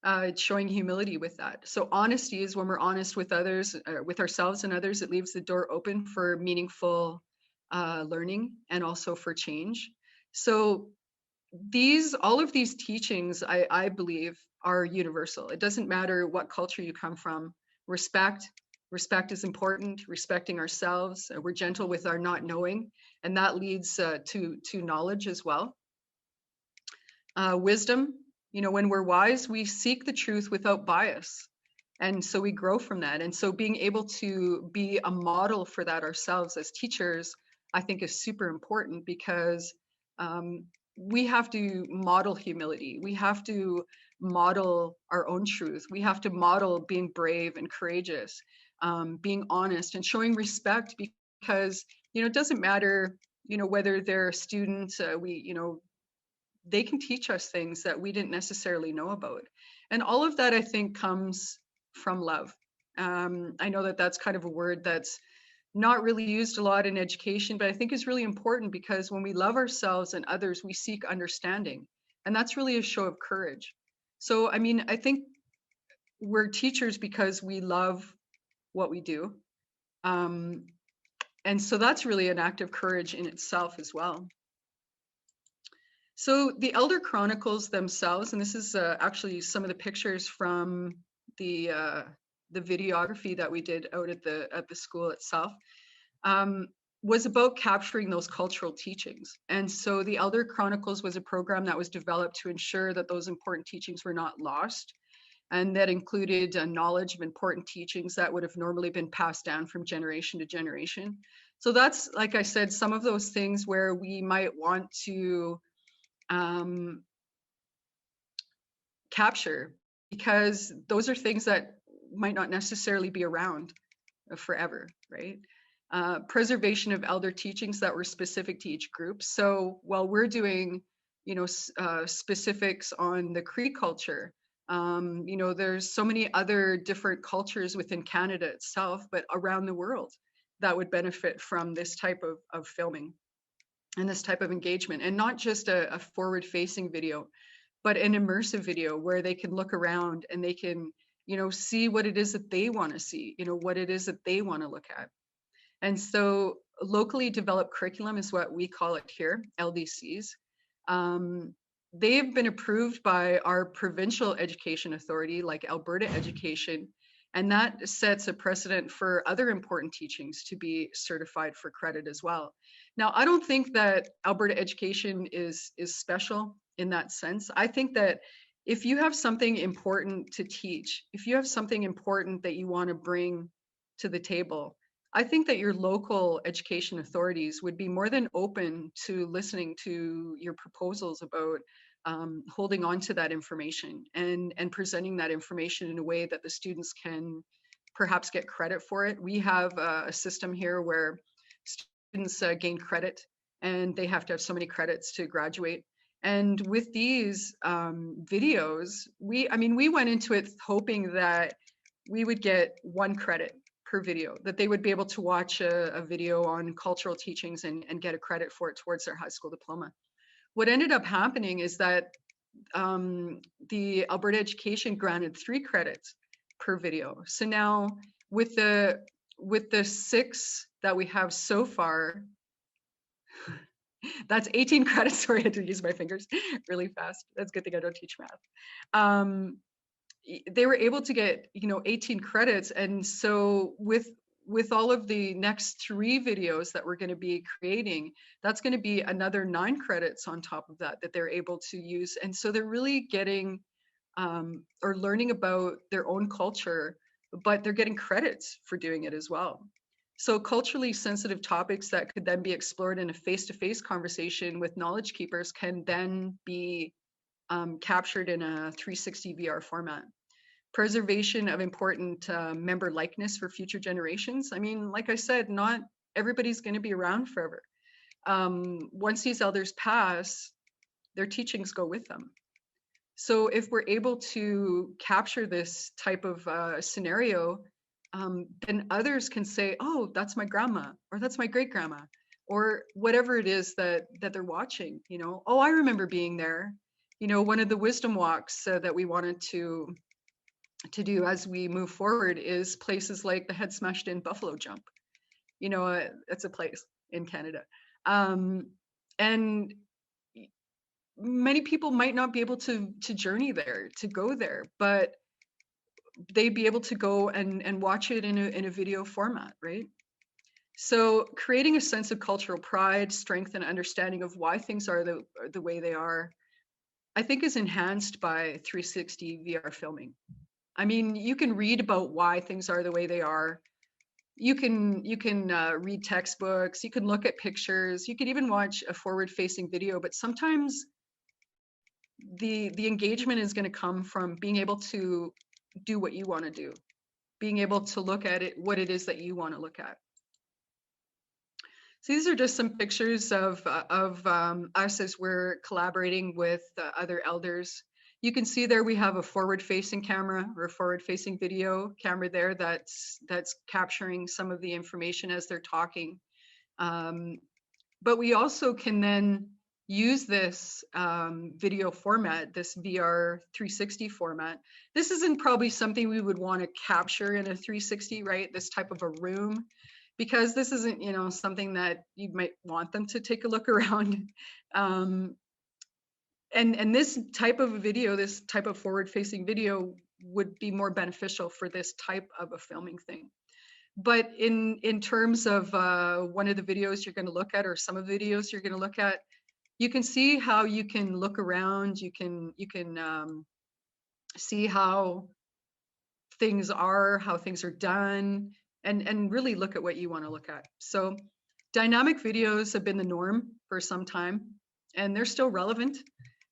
It's showing humility with that. So honesty is when we're honest with others, with ourselves and others. It leaves the door open for meaningful learning, and also for change. So all of these teachings, I believe, are universal. It doesn't matter what culture you come from. Respect is important. Respecting ourselves, we're gentle with our not knowing, and that leads to knowledge as well. Wisdom, you know, when we're wise, we seek the truth without bias, and so we grow from that. And so being able to be a model for that ourselves as teachers, I think, is super important, because um, we have to model humility. We have to model our own truth. We have to model being brave and courageous, being honest and showing respect, because, you know, it doesn't matter, you know, whether they're students, you know, they can teach us things that we didn't necessarily know about. And all of that, I think, comes from love. I know that that's kind of a word that's not really used a lot in education, but I think is really important, because when we love ourselves and others, we seek understanding. And that's really a show of courage. So, I mean, I think we're teachers because we love what we do. Um, and so that's really an act of courage in itself as well. So the Elder Chronicles themselves, and this is actually some of the pictures from the videography that we did out at the school itself, was about capturing those cultural teachings. And so the Elder Chronicles was a program that was developed to ensure that those important teachings were not lost, and that included knowledge of important teachings that would have normally been passed down from generation to generation. So that's, like I said, some of those things where we might want to um, capture, because those are things that might not necessarily be around forever, right? Preservation of elder teachings that were specific to each group. So while we're doing, you know, specifics on the Cree culture, you know, there's so many other different cultures within Canada itself, but around the world, that would benefit from this type of filming and this type of engagement, and not just a forward-facing video, but an immersive video where they can look around and they can, you know, see what it is that they want to see, you know, what it is that they want to look at. And so locally developed curriculum is what we call it here, LDCs. they've been approved by our provincial education authority, like Alberta Education, and that sets a precedent for other important teachings to be certified for credit as well. Now, I don't think that Alberta Education is special in that sense. I think that if you have something important to teach, if you have something important that you want to bring to the table, I think that your local education authorities would be more than open to listening to your proposals about holding on to that information and presenting that information in a way that the students can perhaps get credit for it. We have a system here where students gain credit, and they have to have so many credits to graduate. And with these videos, we went into it hoping that we would get 1 credit per video, that they would be able to watch a video on cultural teachings and get a credit for it towards their high school diploma. What ended up happening is that the Alberta Education granted 3 credits per video. So now with the 6 that we have so far, that's 18 credits. Sorry, I had to use my fingers really fast. That's a good thing I don't teach math. They were able to get 18 credits, and so with all of the next 3 videos that we're going to be creating, that's going to be another 9 credits on top of that they're able to use. And so they're really getting or learning about their own culture, but they're getting credits for doing it as well. So culturally sensitive topics that could then be explored in a face-to-face conversation with knowledge keepers can then be captured in a 360 VR format. Preservation of important member likeness for future generations. I mean, like I said, not everybody's going to be around forever. Once these elders pass, their teachings go with them. So if we're able to capture this type of scenario, then others can say, oh, that's my grandma, or that's my great grandma, or whatever it is that they're watching. Oh, I remember being there. One of the wisdom walks that we wanted to do as we move forward is places like the Head Smashed In Buffalo Jump. It's a place in Canada. And many people might not be able to journey there, to go there, but they'd be able to go and watch it in a video format, right? So creating a sense of cultural pride, strength, and understanding of why things are the way they are, I think is enhanced by 360 VR filming. I mean, you can read about why things are the way they are. You can read textbooks, you can look at pictures, you can even watch a forward-facing video, but sometimes the engagement is going to come from being able to do what you want to do, being able to look at it, what it is that you want to look at. So these are just some pictures of us as we're collaborating with other elders. You can see there we have a forward-facing camera or a forward-facing video camera there that's capturing some of the information as they're talking. But we also can then use this video format, this VR 360 format. This isn't probably something we would want to capture in a 360, right? This type of a room, because this isn't, something that you might want them to take a look around. And this type of video, this type of forward-facing video would be more beneficial for this type of a filming thing. But in terms of one of the videos you're going to look at, or some of the videos you're going to look at, you can see how you can look around. You can see how things are done, and really look at what you want to look at. So dynamic videos have been the norm for some time, and they're still relevant.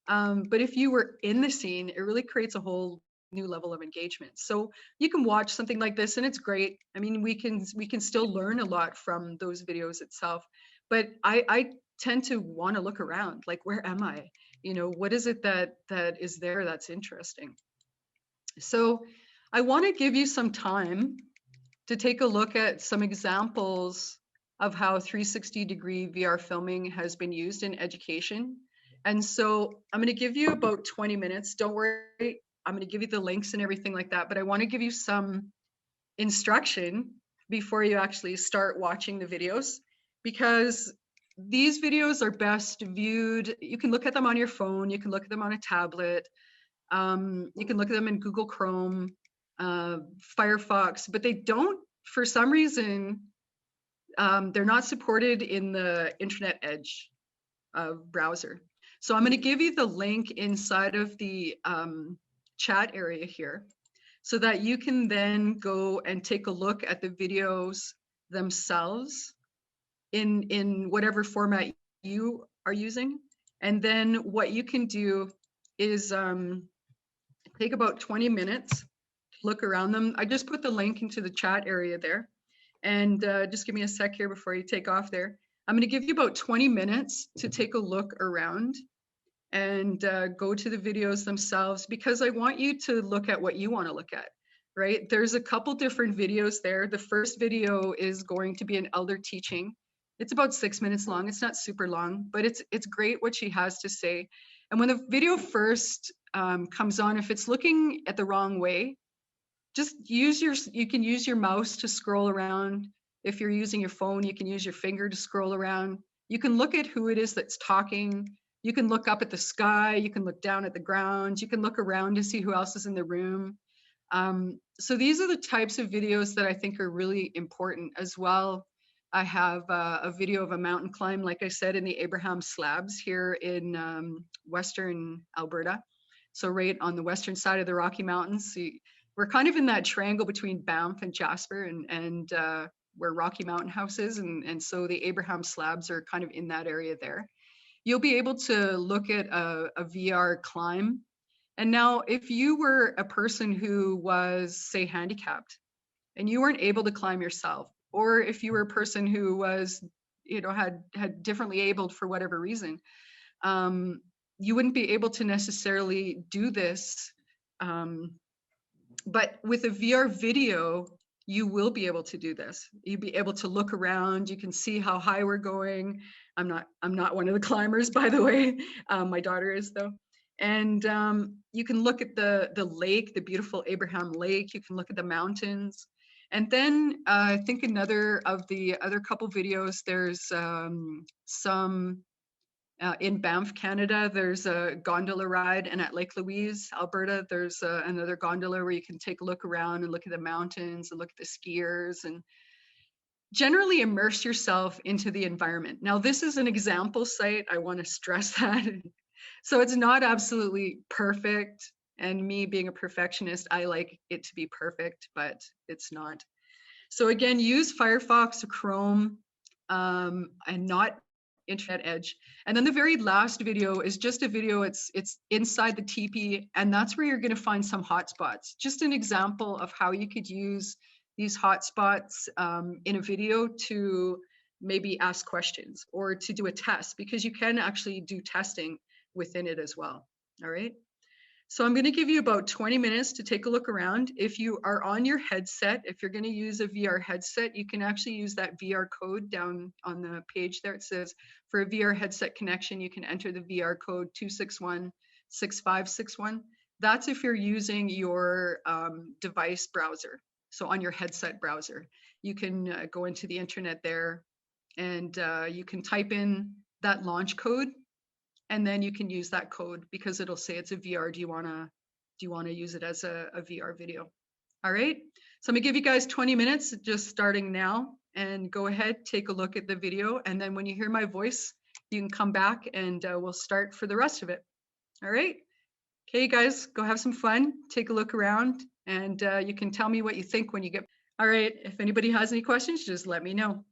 But if you were in the scene, it really creates a whole new level of engagement. So you can watch something like this and it's great. I mean, we can still learn a lot from those videos itself, but I tend to want to look around, like, where am I? What is it that is there that's interesting? So I want to give you some time to take a look at some examples of how 360-degree VR filming has been used in education. And so I'm going to give you about 20 minutes. Don't worry, I'm going to give you the links and everything like that, but I want to give you some instruction before you actually start watching the videos, because these videos are best viewed. You can look at them on your phone. You can look at them on a tablet. You can look at them in Google Chrome, Firefox, but they don't, for some reason, they're not supported in the Internet Edge browser. So I'm going to give you the link inside of the chat area here so that you can then go and take a look at the videos themselves in whatever format you are using. And then what you can do is take about 20 minutes, look around them. I just put the link into the chat area there. And just give me a sec here before you take off there. I'm going to give you about 20 minutes to take a look around and go to the videos themselves, because I want you to look at what you want to look at, right? There's a couple different videos there. The first video is going to be an elder teaching. It's about 6 minutes long. It's not super long, but it's great what she has to say. And when the video first comes on, if it's looking at the wrong way, just you can use your mouse to scroll around. If you're using your phone, you can use your finger to scroll around. You can look at who it is that's talking. You can look up at the sky. You can look down at the ground. You can look around to see who else is in the room. So these are the types of videos that I think are really important as well. I have a video of a mountain climb, like I said, in the Abraham Slabs here in Western Alberta. So right on the western side of the Rocky Mountains. So we're kind of in that triangle between Banff and Jasper and where Rocky Mountain House is. And so the Abraham Slabs are kind of in that area there. You'll be able to look at a VR climb. And now if you were a person who was, say, handicapped and you weren't able to climb yourself, or if you were a person who was, had differently abled for whatever reason, you wouldn't be able to necessarily do this. But with a VR video, you will be able to do this. You'll be able to look around. You can see how high we're going. I'm not one of the climbers, by the way. My daughter is, though. And you can look at the lake, the beautiful Abraham Lake. You can look at the mountains. And then I think another of the other couple videos, there's some in Banff, Canada, there's a gondola ride, and at Lake Louise, Alberta, there's another gondola where you can take a look around and look at the mountains and look at the skiers and generally immerse yourself into the environment. Now, this is an example site. I want to stress that. So it's not absolutely perfect. And me being a perfectionist, I like it to be perfect, but it's not. So again, use Firefox or Chrome and not Internet Edge. And then the very last video is just a video, it's inside the teepee, and that's where you're going to find some hotspots. Just an example of how you could use these hotspots in a video to maybe ask questions or to do a test, because you can actually do testing within it as well. All right. So I'm going to give you about 20 minutes to take a look around. If you are on your headset, if you're going to use a VR headset, you can actually use that VR code down on the page there. It says for a VR headset connection, you can enter the VR code 2616561. That's if you're using your device browser. So on your headset browser, you can go into the internet there and you can type in that launch code. And then you can use that code because it'll say it's a VR. Do you wanna use it as a VR video? All right. So I'm gonna give you guys 20 minutes, just starting now, and go ahead, take a look at the video. And then when you hear my voice, you can come back and we'll start for the rest of it. All right. Okay, guys, go have some fun, take a look around, and you can tell me what you think when you get. All right. If anybody has any questions, just let me know.